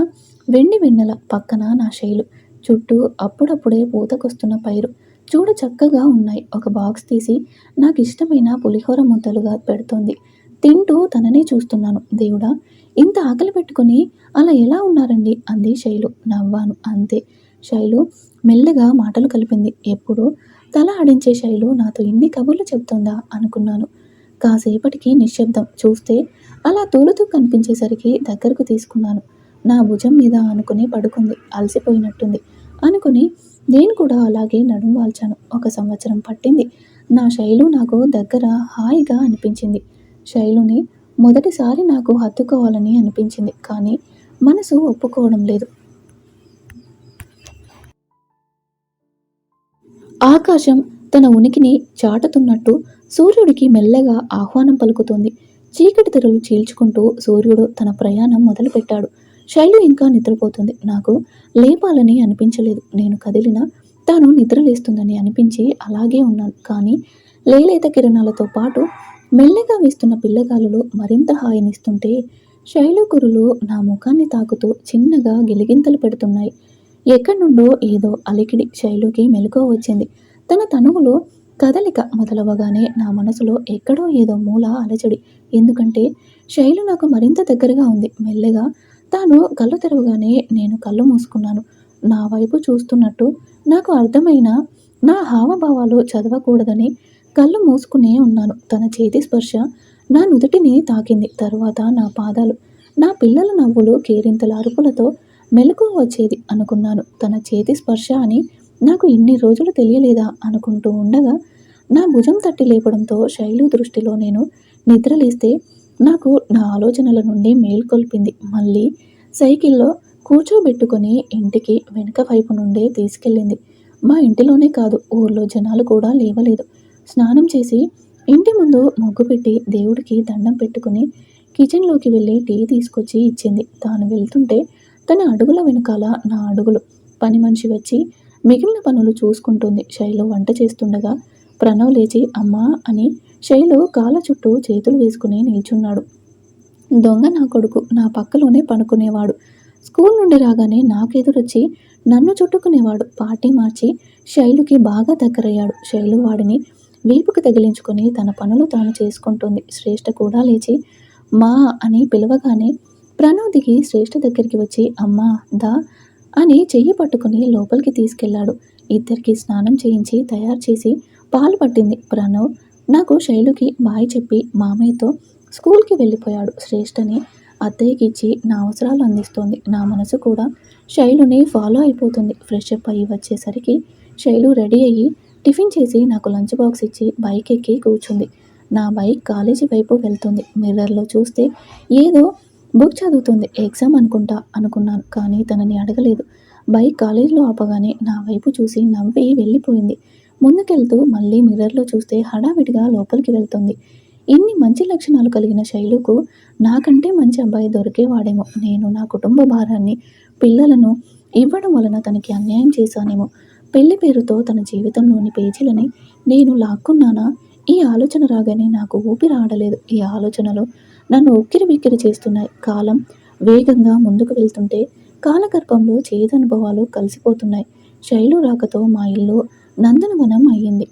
వెండి వెన్నెల, పక్కన నా శైలు, చుట్టూ అప్పుడప్పుడే పూతకొస్తున్న పైరు చూడ చక్కగా ఉన్నాయి. ఒక బాక్స్ తీసి నాకు ఇష్టమైన పులిహోర ముద్దలుగా పెడుతోంది. తింటూ తననే చూస్తున్నాను. దేవుడా, ఇంత ఆకలి పెట్టుకుని అలా ఎలా ఉన్నారండి అంది శైలు. నవ్వాను అంతే. శైలు మెల్లగా మాటలు కలిపింది. ఎప్పుడు తల ఆడించే శైలు నాతో ఇన్ని కబుర్లు చెప్తుందా అనుకున్నాను. కాసేపటికి నిశ్శబ్దం. చూస్తే అలా తూలుతూ కనిపించేసరికి దగ్గరకు తీసుకున్నాను. నా భుజం మీద ఆనుకుని పడుకుంది. అలసిపోయినట్టుంది అనుకుని నేను కూడా అలాగే నడుం వాల్చాను. 1 సంవత్సరం పట్టింది. నా శైలు నాకు దగ్గర హాయిగా అనిపించింది. శైలుని మొదటిసారి నాకు హత్తుకోవాలని అనిపించింది, కానీ మనసు ఒప్పుకోవడం లేదు. ఆకాశం తన ఉనికిని చాటుతున్నట్టు సూర్యుడికి మెల్లగా ఆహ్వానం పలుకుతోంది. చీకటి తెరలు చీల్చుకుంటూ సూర్యుడు తన ప్రయాణం మొదలుపెట్టాడు. శైలు ఇంకా నిద్రపోతుంది. నాకు లేపాలని అనిపించలేదు. నేను కదిలినా తాను నిద్రలేస్తుందని అనిపించి అలాగే ఉన్నాను. కానీ లేలేత కిరణాలతో పాటు మెల్లగా వీస్తున్న పిల్లగాలులు మరింత హాయినిస్తుంటే శైలు కురులు నా ముఖాన్ని తాకుతూ చిన్నగా గిలిగింతలు పెడుతున్నాయి. ఎక్కడి నుండో ఏదో అలికిడి. శైలుకి మెలకువ వచ్చింది. తన తనువులో కదలిక మొదలవగానే నా మనసులో ఎక్కడో ఏదో మూల అలజడి. ఎందుకంటే శైలు నాకు మరింత దగ్గరగా ఉంది. మెల్లగా తాను కళ్ళు తెరవగానే నేను కళ్ళు మూసుకున్నాను. నా వైపు చూస్తున్నట్టు నాకు అర్థమైన నా హావభావాలు చదవకూడదని కళ్ళు మూసుకునే ఉన్నాను. తన చేతి స్పర్శ నా నుదుటిని తాకింది. తరువాత నా పాదాలు. నా పిల్లల నవ్వులు కేరింతల అరుపులతో మెలకువ వచ్చేది అనుకున్నాను. తన చేతి స్పర్శ అని నాకు ఇన్ని రోజులు తెలియలేదా అనుకుంటూ ఉండగా నా భుజం తట్టి లేపడంతో శైలు దృష్టిలో నేను నిద్రలేస్తే నాకు నా ఆలోచనల నుండి మేల్కొల్పింది. మళ్ళీ సైకిల్లో కూర్చోబెట్టుకొని ఇంటికి వెనుక వైపు నుండే తీసుకెళ్ళింది. మా ఇంటిలోనే కాదు, ఊర్లో జనాలు కూడా లేవలేదు. స్నానం చేసి ఇంటి ముందు ముగ్గు పెట్టి దేవుడికి దండం పెట్టుకుని కిచెన్లోకి వెళ్ళి టీ తీసుకొచ్చి ఇచ్చింది. తాను వెళ్తుంటే తన అడుగుల వెనకాల నా అడుగులు. పని మనిషి వచ్చి మిగిలిన పనులు చూసుకుంటుంది. శైలు వంట చేస్తుండగా ప్రణవ్ లేచి అమ్మా అని శైలు కాళ్ళ చుట్టూ చేతులు వేసుకుని నిల్చున్నాడు. దొంగ నా కొడుకు నా పక్కలోనే పడుకునేవాడు. స్కూల్ నుండి రాగానే నాకెదురొచ్చి నన్ను చుట్టుకునేవాడు. పార్టీ మార్చి శైలుకి బాగా దగ్గరయ్యాడు. శైలు వాడిని వీపుకి తగిలించుకొని తన పనులు తాను చేసుకుంటుంది. శ్రేష్ఠ కూడా లేచి మా అని పిలవగానే ప్రణవ్ దిగి శ్రేష్ఠ దగ్గరికి వచ్చి అమ్మా దా అని చెయ్యి పట్టుకుని లోపలికి తీసుకెళ్లాడు. ఇద్దరికి స్నానం చేయించి తయారు చేసి పాలు పట్టింది. ప్రణవ్ నాకు శైలుకి బాయ్ చెప్పి మామయ్యతో స్కూల్కి వెళ్ళిపోయాడు. శ్రేష్ఠని అత్తయ్యకి ఇచ్చి నా అవసరాలు అందిస్తోంది. నా మనసు కూడా శైలుని ఫాలో అయిపోతుంది. ఫ్రెష్ అప్ అయ్యి వచ్చేసరికి శైలు రెడీ అయ్యి టిఫిన్ చేసి నాకు లంచ్ బాక్స్ ఇచ్చి బైక్ ఎక్కి కూర్చుంది. నా బైక్ కాలేజీ వైపు వెళ్తుంది. మిర్రర్లో చూస్తే ఏదో బుక్ చదువుతుంది. ఎగ్జామ్ అనుకుంటా అనుకున్నాను. కానీ తనని అడగలేదు. బైక్ కాలేజీలో ఆపగానే నా వైపు చూసి నవ్వి వెళ్ళిపోయింది. ముందుకెళ్తూ మళ్ళీ మిర్రర్లో చూస్తే హడావిడిగా లోపలికి వెళ్తుంది. ఇన్ని మంచి లక్షణాలు కలిగిన శైలుకు నాకంటే మంచి అబ్బాయి దొరికేవాడేమో. నేను నా కుటుంబ భారాన్ని పిల్లలను ఇవ్వడం వలన తనకి అన్యాయం చేశానేమో. పెళ్లి పేరుతో తన జీవితంలోని పేజీలని నేను లాక్కున్నానా? ఈ ఆలోచన రాగానే నాకు ఊపిరి ఆడలేదు. ఈ ఆలోచనలు నన్ను ఉక్కిరి బిక్కిరి చేస్తున్నాయి. కాలం వేగంగా ముందుకు వెళ్తుంటే కాలగర్భంలో చేదనుభవాలు కలిసిపోతున్నాయి. శైలు రాకతో మా ఇల్లు నందనవనం అయ్యింది.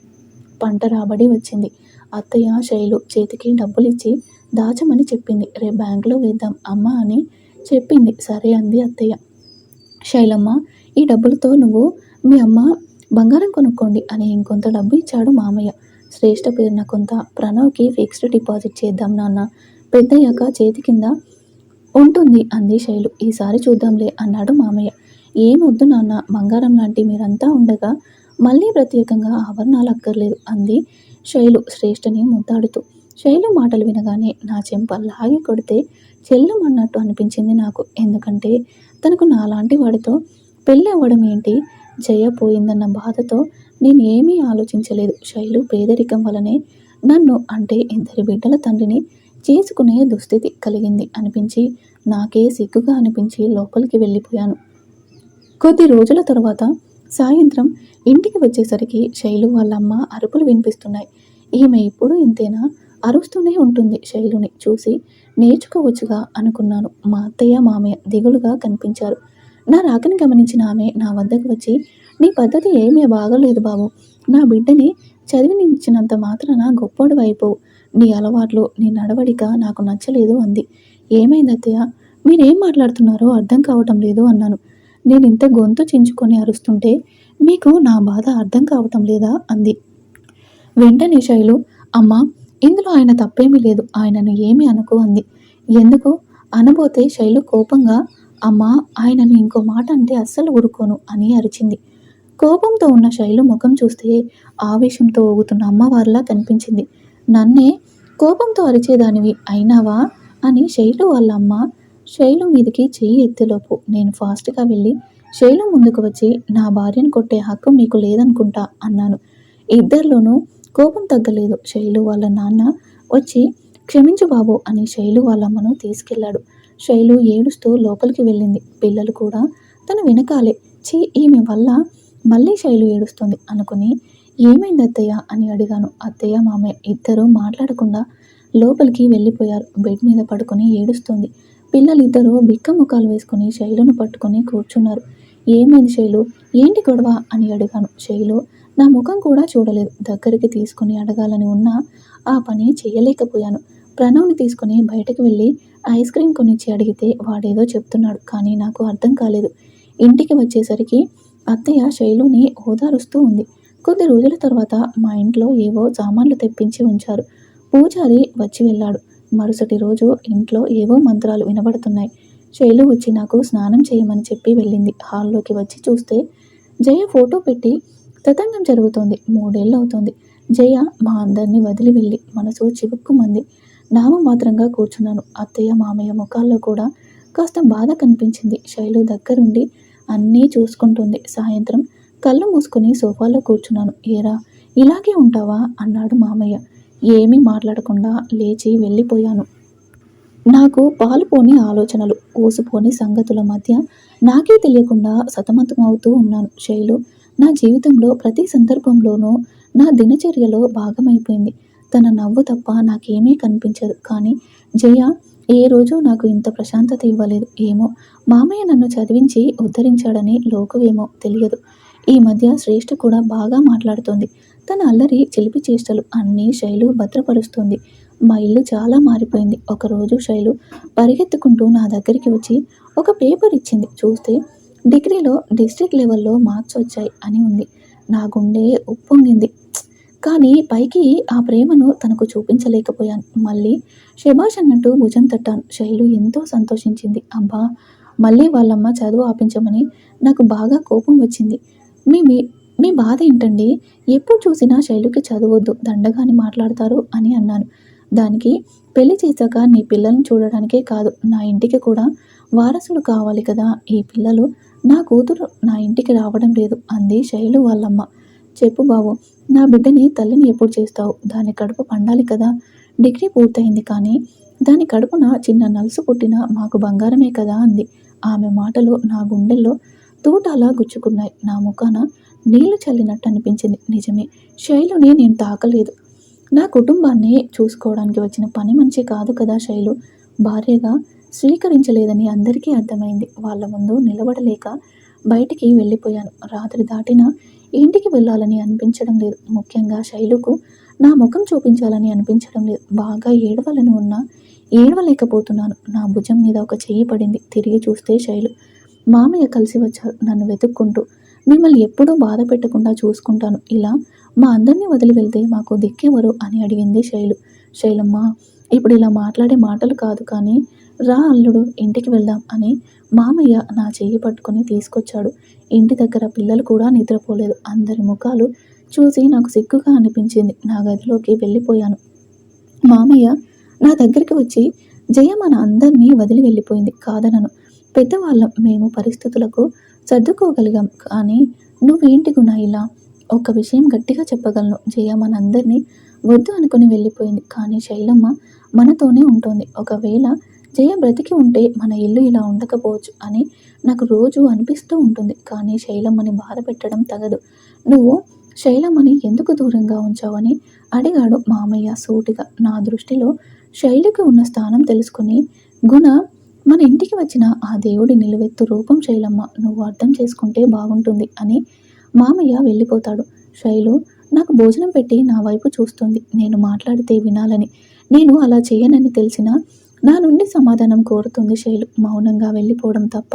పంట రాబడి వచ్చింది. అత్తయ్య శైలు చేతికి డబ్బులిచ్చి దాచమని చెప్పింది. రేపు బ్యాంకులో వేద్దాం అమ్మ అని చెప్పింది. సరే అంది అత్తయ్య. శైలమ్మ ఈ డబ్బులతో నువ్వు మీ అమ్మ బంగారం కొనుక్కోండి అని ఇంకొంత డబ్బు ఇచ్చాడు మామయ్య. శ్రేష్ఠ పేరున కొంత ప్రణవ్కి ఫిక్స్డ్ డిపాజిట్ చేద్దాం నాన్న, పెద్దయ్యాక చేతి కింద ఉంటుంది అంది శైలు. ఈసారి చూద్దాంలే అన్నాడు మామయ్య. ఏమొద్దు నాన్న, బంగారం లాంటి మీరంతా ఉండగా మళ్ళీ ప్రత్యేకంగా ఆభరణాలు అక్కర్లేదు అంది శైలు శ్రేష్ఠని ముద్దాడుతూ. శైలు మాటలు వినగానే నా చెంప లాగి కొడితే చెల్లమన్నట్టు అనిపించింది నాకు. ఎందుకంటే తనకు నాలాంటి వాడితో పెళ్ళి అవ్వడం ఏంటి, జయ పోయిందన్న బాధతో నేను ఏమీ ఆలోచించలేదు. శైలు పేదరికం వలనే నన్ను అంటే ఇద్దరి బిడ్డల తండ్రిని చేసుకునే దుస్థితి కలిగింది అనిపించి నాకే సిగ్గుగా అనిపించి లోపలికి వెళ్ళిపోయాను. కొద్ది రోజుల తరువాత సాయంత్రం ఇంటికి వచ్చేసరికి శైలు వాళ్ళమ్మ అరుపులు వినిపిస్తున్నాయి. ఈమె ఇప్పుడు ఇంతేనా, అరుస్తూనే ఉంటుంది. శైలుని చూసి నేర్చుకోవచ్చుగా అనుకున్నాను. మా అత్తయ్య మామయ్య దిగులుగా కనిపించారు. నా రాకని గమనించిన ఆమె నా వద్దకు వచ్చి నీ పద్ధతి ఏమీ బాగలేదు బాబు, నా బిడ్డని చదివినించినంత మాత్రాన గొప్పోడు అయిపోవు, నీ అలవాట్లు నీ నడవడిక నాకు నచ్చలేదు అంది. ఏమైంది అత్తయ్య, మీరేం మాట్లాడుతున్నారో అర్థం కావటం లేదు అన్నాను. నేను ఇంత గొంతు చించుకొని అరుస్తుంటే మీకు నా బాధ అర్థం కావటం లేదా అంది. వెంటనే శైలు అమ్మా ఇందులో ఆయన తప్పేమీ లేదు, ఆయనను ఏమీ అనుకో అంది. ఎందుకు అనబోతే శైలు కోపంగా అమ్మా ఆయనను ఇంకో మాట అంటే అస్సలు ఊరుకోను అని అరిచింది. కోపంతో ఉన్న శైలు ముఖం చూస్తే ఆవేశంతో ఊగుతున్న అమ్మవారిలా కనిపించింది. నన్నే కోపంతో అరిచేదానివి అయినావా అని శైలు వాళ్ళ అమ్మ శైలు మీదికి చెయ్యి ఎత్తేలోపు నేను ఫాస్ట్గా వెళ్ళి శైలు ముందుకు వచ్చి, నా భార్యను కొట్టే హక్కు మీకు లేదనుకుంటా అన్నాను. ఇద్దరిలోనూ కోపం తగ్గలేదు. శైలు వాళ్ళ నాన్న వచ్చి, క్షమించు బాబు అని శైలు వాళ్ళమ్మను తీసుకెళ్లాడు. శైలు ఏడుస్తూ లోపలికి వెళ్ళింది. పిల్లలు కూడా తన వెనకాలే. ఈమె వల్ల మళ్ళీ శైలు ఏడుస్తుంది అనుకుని, ఏమైంది అత్తయ్య అని అడిగాను. అత్తయ్య మామయ్య ఇద్దరూ మాట్లాడకుండా లోపలికి వెళ్ళిపోయారు. బెడ్ మీద పడుకొని ఏడుస్తుంది. పిల్లలిద్దరూ బిక్క ముఖాలు వేసుకుని శైలును పట్టుకొని కూర్చున్నారు. ఏమైంది శైలు, ఏంటి గొడవ అని అడిగాను. శైలు నా ముఖం కూడా చూడలేదు. దగ్గరికి తీసుకుని అడగాలని ఉన్నా ఆ పని చేయలేకపోయాను. ప్రణవ్ని తీసుకుని బయటకు వెళ్ళి ఐస్ క్రీమ్ కొనిచ్చి అడిగితే వాడేదో చెప్తున్నాడు, కానీ నాకు అర్థం కాలేదు. ఇంటికి వచ్చేసరికి అత్తయ్య శైలుని ఓదారుస్తూ ఉంది. కొద్ది రోజుల తర్వాత మా ఇంట్లో ఏవో సామాన్లు తెప్పించి ఉంచారు. పూజారి వచ్చి వెళ్ళాడు. మరుసటి రోజు ఇంట్లో ఏవో మంత్రాలు వినబడుతున్నాయి. శైలు వచ్చి నాకు స్నానం చేయమని చెప్పి వెళ్ళింది. హాల్లోకి వచ్చి చూస్తే జయ ఫోటో పెట్టి తతంగం జరుగుతోంది. 3 ఏళ్ళు అవుతోంది. జయ మా అందరినీ వదిలి వెళ్ళి. మనసు చివుక్కుమంది. నామమాత్రంగా కూర్చున్నాను. అత్తయ్య మామయ్య ముఖాల్లో కూడా కాస్త బాధ కనిపించింది. శైలు దగ్గరుండి అన్నీ చూసుకుంటుంది. సాయంత్రం కళ్ళు మూసుకుని సోఫాలో కూర్చున్నాను. ఏరా ఇలాగే ఉంటావా అన్నాడు మామయ్య. ఏమీ మాట్లాడకుండా లేచి వెళ్ళిపోయాను. నాకు పాలుపోని ఆలోచనలు, ఊసిపోని సంగతుల మధ్య నాకే తెలియకుండా సతమతమవుతూ ఉన్నాను. శైలు నా జీవితంలో ప్రతి సందర్భంలోనూ నా దినచర్యలో భాగమైపోయింది. తన నవ్వు తప్ప నాకేమీ కనిపించదు. కానీ జయ ఏ రోజు నాకు ఇంత ప్రశాంతత ఇవ్వలేదు. ఏమో మామయ్య నన్ను చదివించి ఉద్ధరించాడని లోకువేమో తెలియదు. ఈ మధ్య శ్రేష్ఠ కూడా బాగా మాట్లాడుతోంది. తన అల్లరి చిలిపి చేష్టలు అన్నీ శైలు భద్రపరుస్తుంది. మా ఇల్లు చాలా మారిపోయింది. ఒకరోజు శైలు పరిగెత్తుకుంటూ నా దగ్గరికి వచ్చి ఒక పేపర్ ఇచ్చింది. చూస్తే డిగ్రీలో డిస్ట్రిక్ట్ లెవెల్లో మార్క్స్ వచ్చాయి అని ఉంది. నా గుండె ఉప్పొంగింది. కానీ పైకి ఆ ప్రేమను తనకు చూపించలేకపోయాను. మళ్ళీ శభాష్ అన్నట్టు భుజం తట్టాను. శైలు ఎంతో సంతోషించింది. అబ్బా, మళ్ళీ వాళ్ళమ్మ చదువు ఆపించమని నాకు బాగా కోపం వచ్చింది. మీ మీ బాధ ఏంటండి? ఎప్పుడు చూసినా శైలుకి చదవద్దు, దండగాని మాట్లాడతారు అని అన్నాను. దానికి పెళ్లి చేశాక నీ పిల్లల్ని చూడడానికే కాదు, నా ఇంటికి కూడా వారసులు కావాలి కదా. ఈ పిల్లలు నా కూతురు నా ఇంటికి రావడం లేదు అంది శైలు వాళ్ళమ్మ. చెప్పు బాబు, నా బిడ్డని తల్లిని ఎప్పుడు చేస్తావు? దాని కడుపు పండాలి కదా. డిగ్రీ పూర్తయింది, కానీ దాని కడుపున చిన్న నలుసు పుట్టినా మాకు బంగారమే కదా అంది. ఆమె మాటలు నా గుండెల్లో తూటాలా గుచ్చుకున్నాయి. నా ముఖాన నీళ్లు చల్లినట్టు అనిపించింది. నిజమే, శైలుని నేను తాకలేదు. నా కుటుంబాన్ని చూసుకోవడానికి వచ్చిన పని మనిషి కాదు కదా శైలు. భార్యగా స్వీకరించలేదని అందరికీ అర్థమైంది. వాళ్ళ ముందు నిలబడలేక బయటికి వెళ్ళిపోయాను. రాత్రి దాటినా ఇంటికి వెళ్ళాలని అనిపించడం లేదు. ముఖ్యంగా శైలుకు నా ముఖం చూపించాలని అనిపించడం లేదు. బాగా ఏడవాలని ఉన్నా ఏడవలేకపోతున్నాను. నా భుజం మీద ఒక చెయ్యి పడింది. తిరిగి చూస్తే శైలు. మామయ్య కలిసి వచ్చారు నన్ను వెతుక్కుంటూ. మిమ్మల్ని ఎప్పుడూ బాధ పెట్టకుండా చూసుకుంటాను. ఇలా మా అందరినీ వదిలి వెళ్తే మాకు దిక్కెవరు అని అడిగింది శైలు. శైలమ్మ, ఇప్పుడు ఇలా మాట్లాడే మాటలు కాదు, కానీ రా అల్లుడు ఇంటికి వెళ్దాం అని మామయ్య నా చెయ్యి పట్టుకొని తీసుకొచ్చాడు. ఇంటి దగ్గర పిల్లలు కూడా నిద్రపోలేదు. అందరి ముఖాలు చూసి నాకు సిగ్గుగా అనిపించింది. నా గదిలోకి వెళ్ళిపోయాను. మామయ్య నా దగ్గరికి వచ్చి, జయ మన అందరినీ వదిలి వెళ్ళిపోయింది, కాదనను. పెద్దవాళ్ళం మేము, పరిస్థితులకు సర్దుకోగలిగాం. కానీ నువ్వేంటి గుణ ఇలా? ఒక్క విషయం గట్టిగా చెప్పగలను, జయ మనందరినీ వద్దు అనుకుని వెళ్ళిపోయింది, కానీ శైలమ్మ మనతోనే ఉంటుంది. ఒకవేళ జయ బ్రతికి ఉంటే మన ఇల్లు ఇలా ఉండకపోవచ్చు అని నాకు రోజు అనిపిస్తూ ఉంటుంది. కానీ శైలమ్మని బాధ పెట్టడం తగదు. నువ్వు శైలమ్మని ఎందుకు దూరంగా ఉంచావని అడిగాడు మామయ్య సూటిగా. నా దృష్టిలో శైలికి ఉన్న స్థానం తెలుసుకుని, గుణ మన ఇంటికి వచ్చిన ఆ దేవుడి నిలువెత్తు రూపం శైలమ్మ, నువ్వు అర్థం చేసుకుంటే బాగుంటుంది అని మామయ్య వెళ్ళిపోతాడు. శైలు నాకు భోజనం పెట్టి నా వైపు చూస్తుంది. నేను మాట్లాడితే వినాలని, నేను అలా చేయనని తెలిసినా నా నుండి సమాధానం కోరుతుంది శైలు. మౌనంగా వెళ్ళిపోవడం తప్ప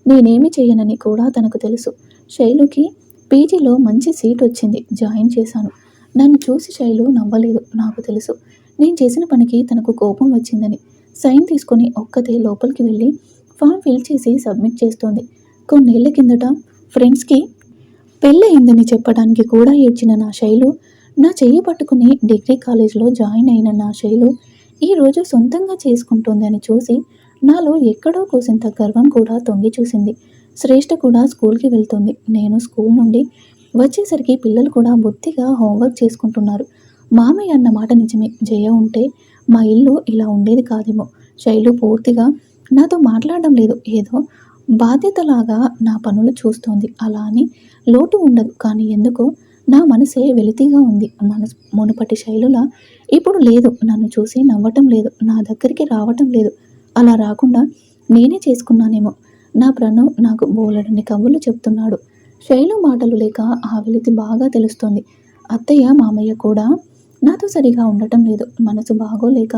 నేనేమి చేయనని కూడా తనకు తెలుసు. శైలుకి పీజీలో మంచి సీట్ వచ్చింది, జాయిన్ చేశాను. నన్ను చూసి శైలు నవ్వలేదు. నాకు తెలుసు నేను చేసిన పనికి తనకు కోపం వచ్చిందని. సైన్ తీసుకొని ఒక్కతే లోపలికి వెళ్ళి ఫామ్ ఫిల్ చేసి సబ్మిట్ చేస్తోంది. కొన్నేళ్ల కిందట ఫ్రెండ్స్కి పెళ్ళయిందని చెప్పడానికి కూడా ఏడ్చిన నా శైలు, నా చెయ్యి పట్టుకుని డిగ్రీ కాలేజ్లో జాయిన్ అయిన నా శైలు ఈరోజు సొంతంగా చేసుకుంటుంది అని చూసి నాలో ఎక్కడో కూసింత గర్వం కూడా తొంగి చూసింది. శ్రేష్ఠ కూడా స్కూల్కి వెళ్తుంది. నేను స్కూల్ నుండి వచ్చేసరికి పిల్లలు కూడా బొత్తిగా హోంవర్క్ చేసుకుంటున్నారు. మామయ్య అన్న మాట నిజమే. జయ ఉంటే మా ఇల్లు ఇలా ఉండేది కాదేమో. శైలు పూర్తిగా నాతో మాట్లాడడం లేదు. ఏదో బాధ్యతలాగా నా పనులు చూస్తోంది. అలా అని లోటు ఉండదు. కానీ ఎందుకో నా మనసే వెలితిగా ఉంది. మునుపటి శైలులా ఇప్పుడు లేదు. నన్ను చూసి నవ్వటం లేదు. నా దగ్గరికి రావటం లేదు. అలా రాకుండా నేనే చేసుకున్నానేమో. నా ప్రణవ్ నాకు బోలెడన్ని కబుర్లు చెప్తున్నాడు. శైలు మాటలు లేక ఆ వెలితి బాగా తెలుస్తోంది. అత్తయ్య మామయ్య కూడా నాతో సరిగా ఉండటం లేదు. మనసు బాగోలేక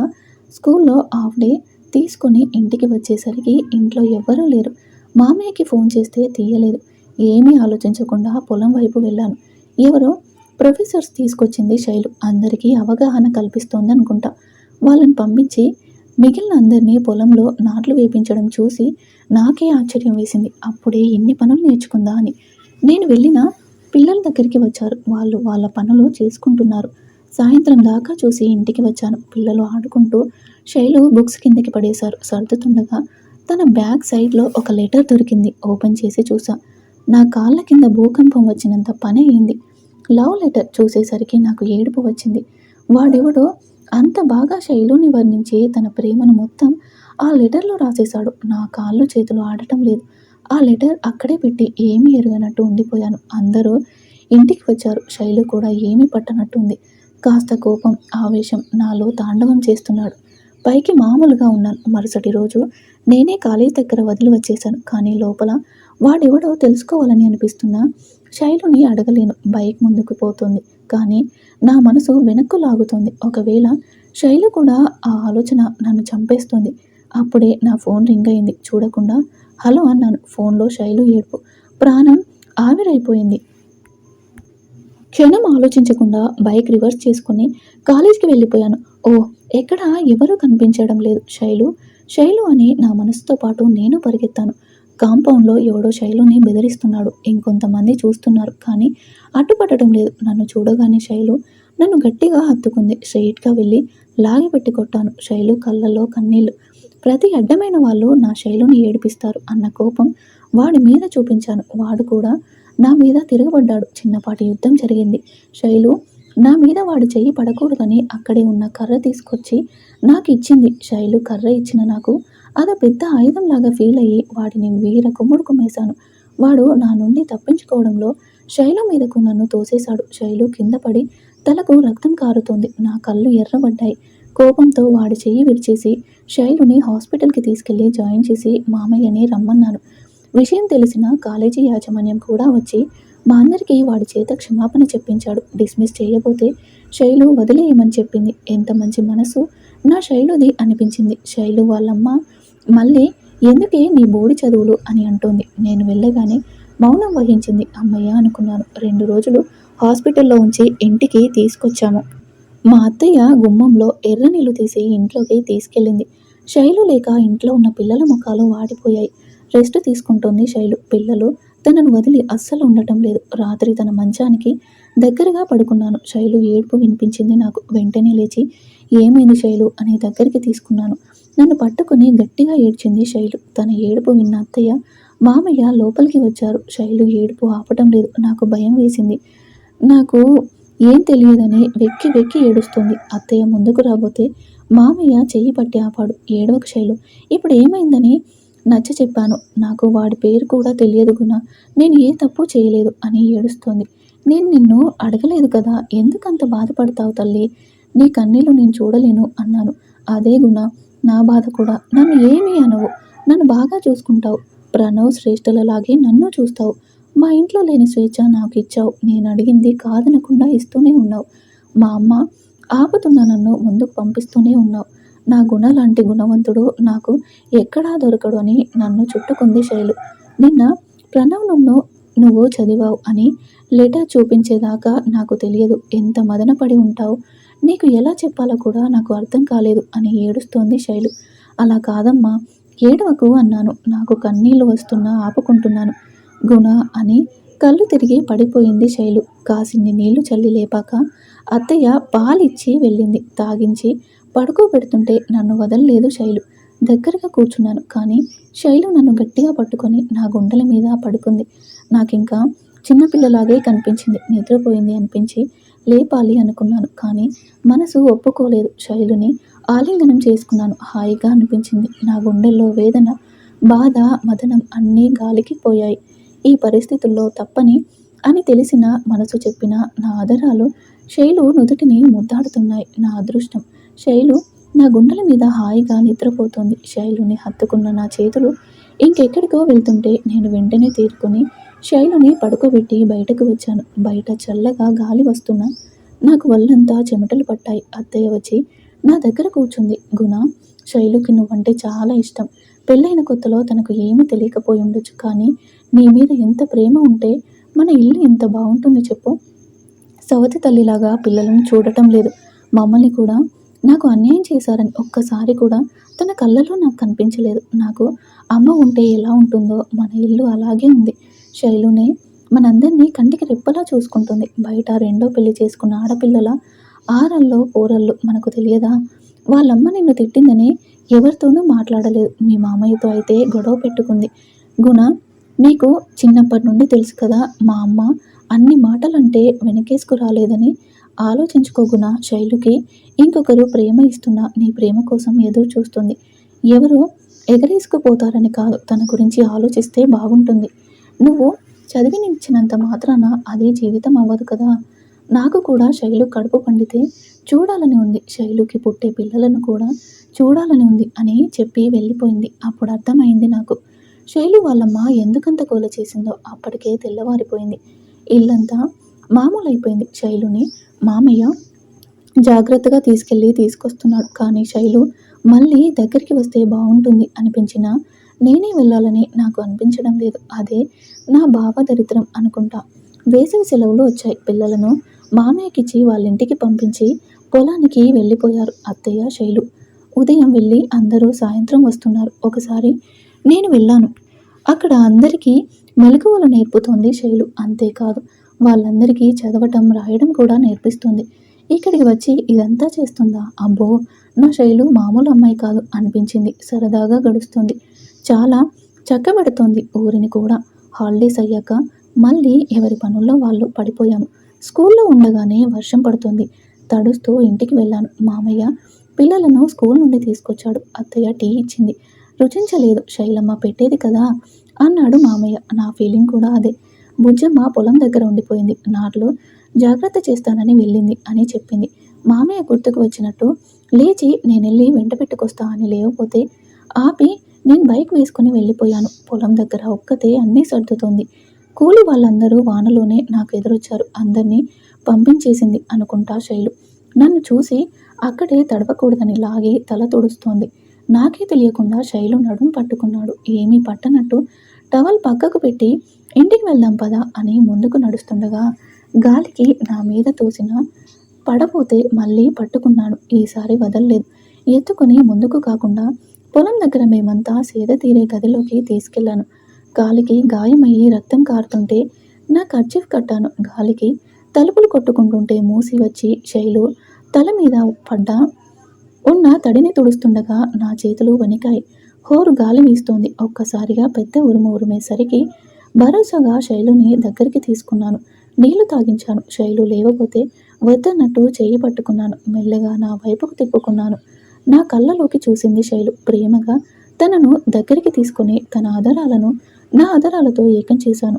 స్కూల్లో హాఫ్ డే తీసుకుని ఇంటికి వచ్చేసరికి ఇంట్లో ఎవ్వరూ లేరు. మామయ్యకి ఫోన్ చేస్తే తీయలేదు. ఏమీ ఆలోచించకుండా పొలం వైపు వెళ్ళాను. ఎవరో ప్రొఫెసర్స్ తీసుకొచ్చింది శైలు. అందరికీ అవగాహన కల్పిస్తోంది అనుకుంటా. వాళ్ళని పంపించి మిగిలిన అందరినీ పొలంలో నాట్లు వేపించడం చూసి నాకే ఆశ్చర్యం వేసింది. అప్పుడే ఎన్ని పనులు నేర్చుకుందా అని. నేను వెళ్ళిన పిల్లల దగ్గరికి వచ్చారు. వాళ్ళు వాళ్ళ పనులు చేసుకుంటున్నారు. సాయంత్రం దాకా చూసి ఇంటికి వచ్చాను. పిల్లలు ఆడుకుంటూ శైలు బుక్స్ కిందకి పడేశారు. సర్దుతుండగా తన బ్యాగ్ సైడ్లో ఒక లెటర్ దొరికింది. ఓపెన్ చేసి చూసా. నా కాళ్ళ కింద భూకంపం వచ్చినంత పని అయింది. లవ్ లెటర్ చూసేసరికి నాకు ఏడుపు వచ్చింది. వాడెవడో అంత బాగా శైలుని వర్ణించి తన ప్రేమను మొత్తం ఆ లెటర్లో రాసేశాడు. నా కాళ్ళు చేతులు ఆడటం లేదు. ఆ లెటర్ అక్కడే పెట్టి ఏమీ ఎరగనట్టు ఉండిపోయాను. అందరూ ఇంటికి వచ్చారు. శైలు కూడా ఏమీ పట్టనట్టుంది. కాస్త కోపం, ఆవేశం నాలో తాండవం చేస్తున్నాడు. పైకి మామూలుగా ఉన్నాను. మరుసటి రోజు నేనే కాలేజ్ దగ్గర వదిలి వచ్చేశాను. కానీ లోపల వాడెవడో తెలుసుకోవాలని అనిపిస్తున్నా శైలుని అడగలేను. బైక్ ముందుకు పోతుంది. కానీ నా మనసు వెనక్కు లాగుతోంది. ఒకవేళ శైలు కూడా ఆ ఆలోచన నన్ను చంపేస్తుంది. అప్పుడే నా ఫోన్ రింగ్ అయింది. చూడకుండా హలో అన్నాను. ఫోన్లో శైలు ఏడుపు. ప్రాణం ఆవిరైపోయింది. క్షణం ఆలోచించకుండా బైక్ రివర్స్ చేసుకుని కాలేజ్కి వెళ్ళిపోయాను. ఓ, ఎక్కడ ఎవరూ కనిపించడం లేదు. శైలు శైలు అని నా మనసుతో పాటు నేను పరిగెత్తాను. కాంపౌండ్లో ఎవడో శైలుని బెదిరిస్తున్నాడు. ఇంకొంతమంది చూస్తున్నారు. కానీ అడ్డుపట్టడం లేదు. నన్ను చూడగానే శైలు నన్ను గట్టిగా హత్తుకుంది. స్ట్రెయిట్గా వెళ్ళి లాగిపెట్టి కొట్టాను. శైలు కళ్ళల్లో కన్నీళ్లు. ప్రతి అడ్డమైన వాళ్ళు నా శైలుని ఏడిపిస్తారు అన్న కోపం వాడి మీద చూపించాను. వాడు కూడా నా మీద తిరగబడ్డాడు. చిన్నపాటి యుద్ధం జరిగింది. శైలు నా మీద వాడి చెయ్యి పడకూడదని అక్కడే ఉన్న కర్ర తీసుకొచ్చి నాకు ఇచ్చింది. శైలు కర్ర ఇచ్చిన నాకు అదో పెద్ద ఆయుధంలాగా ఫీల్ అయ్యి వాడిని వీర కుమ్ముడు కుమ్మేశాను. వాడు నా నుండి తప్పించుకోవడంలో శైలు మీదకు నన్ను తోసేశాడు. శైలు కింద పడి తలకు రక్తం కారుతోంది. నా కళ్ళు ఎర్రబడ్డాయి. కోపంతో వాడి చెయ్యి విరిచేసి శైలుని హాస్పిటల్కి తీసుకెళ్లి జాయిన్ చేసి మామయ్యని రమ్మన్నాను. విషయం తెలిసిన కాలేజీ యాజమాన్యం కూడా వచ్చి మా అందరికీ వాడి చేత క్షమాపణ చెప్పించాడు. డిస్మిస్ చేయబోతే శైలు వదిలేయమని చెప్పింది. ఎంత మంచి మనసు నా శైలుది అనిపించింది. శైలు వాళ్ళమ్మ మళ్ళీ ఎందుకే నీ బోడి చదువులు అని అంటోంది. నేను వెళ్ళగానే మౌనం వహించింది. అమ్మయ్య అనుకున్నాను. 2 రోజులు హాస్పిటల్లో ఉంచి ఇంటికి తీసుకొచ్చాము. మా అత్తయ్య గుమ్మంలో ఎర్ర నీళ్లు తీసి ఇంట్లోకి తీసుకెళ్ళింది. శైలు లేక ఇంట్లో ఉన్న పిల్లల ముఖాలు వాడిపోయాయి. రెస్ట్ తీసుకుంటోంది శైలు. పిల్లలు తనను వదిలి అస్సలు ఉండటం లేదు. రాత్రి తన మంచానికి దగ్గరగా పడుకున్నాను. శైలు ఏడుపు వినిపించింది నాకు. వెంటనే లేచి ఏమైంది శైలు అని దగ్గరికి తీసుకున్నాను. నన్ను పట్టుకుని గట్టిగా ఏడ్చింది శైలు. తన ఏడుపు విన్న అత్తయ్య మామయ్య లోపలికి వచ్చారు. శైలు ఏడుపు ఆపటం లేదు. నాకు భయం వేసింది. నాకు ఏం తెలియదని వెక్కి వెక్కి ఏడుస్తుంది. అత్తయ్య ముందుకు రాబోతే మామయ్య చెయ్యి పట్టి ఆపాడు. ఏడవకు శైలు, ఇప్పుడు ఏమైందని నచ్చ చెప్పాను. నాకు వాడి పేరు కూడా తెలియదు గుణ. నేను ఏ తప్పు చేయలేదు అని ఏడుస్తోంది. నేను నిన్ను అడగలేదు కదా, ఎందుకంత బాధపడతావు తల్లి? నీ కన్నీళ్ళు నేను చూడలేను అన్నాను. అదే గుణ, నా బాధ కూడా. నన్ను ఏమీ అనవు, నన్ను బాగా చూసుకుంటావు. ప్రణవ్ శ్రేష్ఠలలాగే నన్ను చూస్తావు. మా ఇంట్లో లేని స్వేచ్ఛ నాకు ఇచ్చావు. నేను అడిగింది కాదనకుండా ఇస్తూనే ఉన్నావు. మా అమ్మ ఆపుతున్న నన్ను ముందుకు పంపిస్తూనే ఉన్నావు. నా గుణ లాంటి గుణవంతుడు నాకు ఎక్కడా దొరకడు అని నన్ను చుట్టుకుంది శైలు. నిన్న ప్రణవ్ నువ్వు చదివావు అని లెటర్ చూపించేదాకా నాకు తెలియదు. ఎంత మదనపడి ఉంటావు, నీకు ఎలా చెప్పాలో కూడా నాకు అర్థం కాలేదు అని ఏడుస్తోంది శైలు. అలా కాదమ్మా, ఏడవకు అన్నాను. నాకు కన్నీళ్లు వస్తున్నా ఆపుకుంటున్నాను. గుణ అని కళ్ళు తిరిగి పడిపోయింది శైలు. కాసిన్ని నీళ్లు చల్లి లేపాక అత్తయ్య పాలిచ్చి వెళ్ళింది. తాగించి పడుకోబెడుతుంటే నన్ను వదలలేదు శైలు. దగ్గరగా కూర్చున్నాను. కానీ శైలు నన్ను గట్టిగా పట్టుకొని నా గుండెల మీద పడుకుంది. నాకింకా చిన్నపిల్లలాగే కనిపించింది. నిద్రపోయింది అనిపించి లేపాలి అనుకున్నాను. కానీ మనసు ఒప్పుకోలేదు. శైలుని ఆలింగనం చేసుకున్నాను. హాయిగా అనిపించింది. నా గుండెల్లో వేదన, బాధ, మదనం అన్నీ గాలికి పోయాయి. ఈ పరిస్థితుల్లో తప్పని అని తెలిసిన మనసు చెప్పిన నా ఆదరాలు శైలు నుదుటిని ముద్దాడుతున్నాయి. నా అదృష్టం. శైలు నా గుండెల మీద హాయిగా నిద్రపోతోంది. శైలుని హత్తుకున్న నా చేతులు ఇంకెక్కడికో వెళ్తుంటే నేను వెంటనే తేరుకొని శైలుని పడుకోబెట్టి బయటకు వచ్చాను. బయట చల్లగా గాలి వస్తున్నా నాకు వల్లంతా చెమటలు పట్టాయి. అత్తయ్య వచ్చి నా దగ్గర కూర్చుంది. గుణ, శైలుకి నువ్వంటే చాలా ఇష్టం. పెళ్ళైన కొత్తలో తనకు ఏమీ తెలియకపోయి ఉండొచ్చు. కానీ నీ మీద ఎంత ప్రేమ ఉంటే మన ఇల్లు ఎంత బాగుంటుంది చెప్పు. సవతి తల్లిలాగా పిల్లలను చూడటం లేదు. మమ్మల్ని కూడా నాకు అన్యాయం చేశారని ఒక్కసారి కూడా తన కళ్ళలో నాకు కనిపించలేదు. నాకు అమ్మ ఉంటే ఎలా ఉంటుందో మన ఇల్లు అలాగే ఉంది. శైలునే మనందరినీ కంటికి రెప్పలా చూసుకుంటుంది. బయట రెండో పెళ్లి చేసుకున్న ఆడపిల్లల ఆరల్లో పోరల్లో మనకు తెలియదా? వాళ్ళమ్మ నిన్ను తిట్టిందని ఎవరితోనూ మాట్లాడలేదు. మీ మామయ్యతో అయితే గొడవ పెట్టుకుంది. గుణ, నీకు చిన్నప్పటి నుండి తెలుసు కదా, మా అమ్మ అన్ని మాటలంటే వెనకేసుకు రాలేదని. ఆలోచించుకోగుణ. శైలుకి ఇంకొకరు ప్రేమ ఇస్తున్నా నీ ప్రేమ కోసం ఎదురు చూస్తుంది. ఎవరు ఎగరేసుకుపోతారని కాదు, తన గురించి ఆలోచిస్తే బాగుంటుంది. నువ్వు చదివినిచ్చినంత మాత్రాన అదే జీవితం అవ్వదు కదా. నాకు కూడా శైలు కడుపు పండితే చూడాలని ఉంది. శైలుకి పుట్టే పిల్లలను కూడా చూడాలని ఉంది అని చెప్పి వెళ్ళిపోయింది. అప్పుడు అర్థమైంది నాకు శైలు వాళ్ళమ్మ ఎందుకంత గోల చేసిందో. అప్పటికే తెల్లవారిపోయింది. ఇల్లంతా మామూలైపోయింది. శైలుని మామయ్య జాగ్రత్తగా తీసుకొస్తున్నాడు. కానీ శైలు మళ్ళీ దగ్గరికి వస్తే బాగుంటుంది అనిపించినా నేనే వెళ్ళాలని నాకు అనిపించడం లేదు. అదే నా భావదరిద్రం అనుకుంటా. వేసవి సెలవులు వచ్చాయి. పిల్లలను మామయ్యకిచ్చి వాళ్ళ ఇంటికి పంపించి పొలానికి వెళ్ళిపోయారు అత్తయ్య, శైలు. ఉదయం వెళ్ళి అందరూ సాయంత్రం వస్తున్నారు. ఒకసారి నేను వెళ్ళాను. అక్కడ అందరికీ మెలకువలు నేర్పుతోంది శైలు. అంతేకాదు, వాళ్ళందరికీ చదవటం రాయడం కూడా నేర్పిస్తుంది. ఇక్కడికి వచ్చి ఇదంతా చేస్తుందా? అబ్బో, నా శైలు మామూలు అమ్మాయి కాదు అనిపించింది. సరదాగా గడుస్తుంది. చాలా చక్కబెడుతోంది ఊరిని కూడా. హాలిడేస్ అయ్యాక మళ్ళీ ఎవరి పనుల్లో వాళ్ళు పడిపోయాము. స్కూల్లో ఉండగానే వర్షం పడుతుంది. తడుస్తూ ఇంటికి వెళ్ళాను. మామయ్య పిల్లలను స్కూల్ నుండి తీసుకొచ్చాడు. అత్తయ్య టీ ఇచ్చింది. రుచించలేదు. శైలమ్మ పెట్టేది కదా అన్నాడు మామయ్య. నా ఫీలింగ్ కూడా అదే. బుజ్జమ్మ పొలం దగ్గర ఉండిపోయింది. నాట్లు జాగ్రత్త చేస్తానని వెళ్ళింది అని చెప్పింది. మామయ్య గుర్తుకు వచ్చినట్టు లేచి నేనెళ్ళి వెంట పెట్టుకొస్తా అని లేకపోతే ఆపి నేను బైక్ వేసుకుని వెళ్ళిపోయాను. పొలం దగ్గర ఒక్కతే అన్నీ సర్దుతోంది. కూలి వాళ్ళందరూ వానలోనే నాకు ఎదురొచ్చారు. అందరినీ పంపించేసింది అనుకుంటా శైలు. నన్ను చూసి అక్కడే తడవకూడదని లాగి తల తుడుస్తోంది. నాకే తెలియకుండా శైలు నడుం పట్టుకున్నాడు. ఏమీ పట్టనట్టు టవల్ పక్కకు పెట్టి ఇంటికి వెళ్దాం పదా అని ముందుకు నడుస్తుండగా గాలికి నా మీద తోసిన పడపోతే మళ్ళీ పట్టుకున్నాను. ఈసారి వదల్లేదు. ఎత్తుకుని ముందుకు కాకుండా పొలం దగ్గర మేమంతా సేద తీరే గదిలోకి తీసుకెళ్లాను. గాలికి గాయమయ్యి రక్తం కారుతుంటే నా కర్చీఫ్ కట్టాను. గాలికి తలుపులు కొట్టుకుంటుంటే మూసి వచ్చి శైలు తల మీద పడ్డా ఉన్న తడిని తుడుస్తుండగా నా చేతులు వణికాయి. హోరు గాలి వీస్తోంది. ఒక్కసారిగా పెద్ద ఉరుము ఉరిమేసరికి భరోసాగా శైలుని దగ్గరికి తీసుకున్నాను. నీళ్లు తాగించాను. శైలు లేవపోతే వద్దన్నట్టు చెయ్యి పట్టుకున్నాను. మెల్లగా నా వైపుకు తిప్పుకున్నాను. నా కళ్ళలోకి చూసింది శైలు. ప్రేమగా తనను దగ్గరికి తీసుకుని తన ఆదరాలను నా ఆదరాలతో ఏకం చేశాను.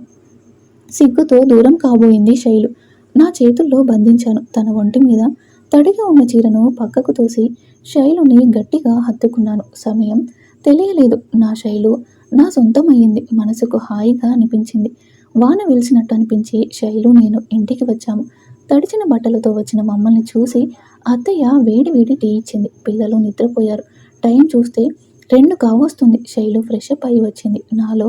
సిగ్గుతో దూరం కాబోయింది శైలు. నా చేతుల్లో బంధించాను. తన ఒంటి మీద తడిగా ఉన్న చీరను పక్కకు తోసి శైలుని గట్టిగా హత్తుకున్నాను. సమయం తెలియలేదు. నా శైలు నా సొంతమయ్యింది. మనసుకు హాయిగా అనిపించింది. వాన వెలిసినట్టు అనిపించి శైలు నేను ఇంటికి వచ్చాము. తడిచిన బట్టలతో వచ్చిన మమ్మల్ని చూసి అత్తయ్య వేడి వేడి టీ ఇచ్చింది. పిల్లలు నిద్రపోయారు. టైం చూస్తే 2 కావస్తుంది. శైలు ఫ్రెష్ అప్ అయి వచ్చింది. నాలో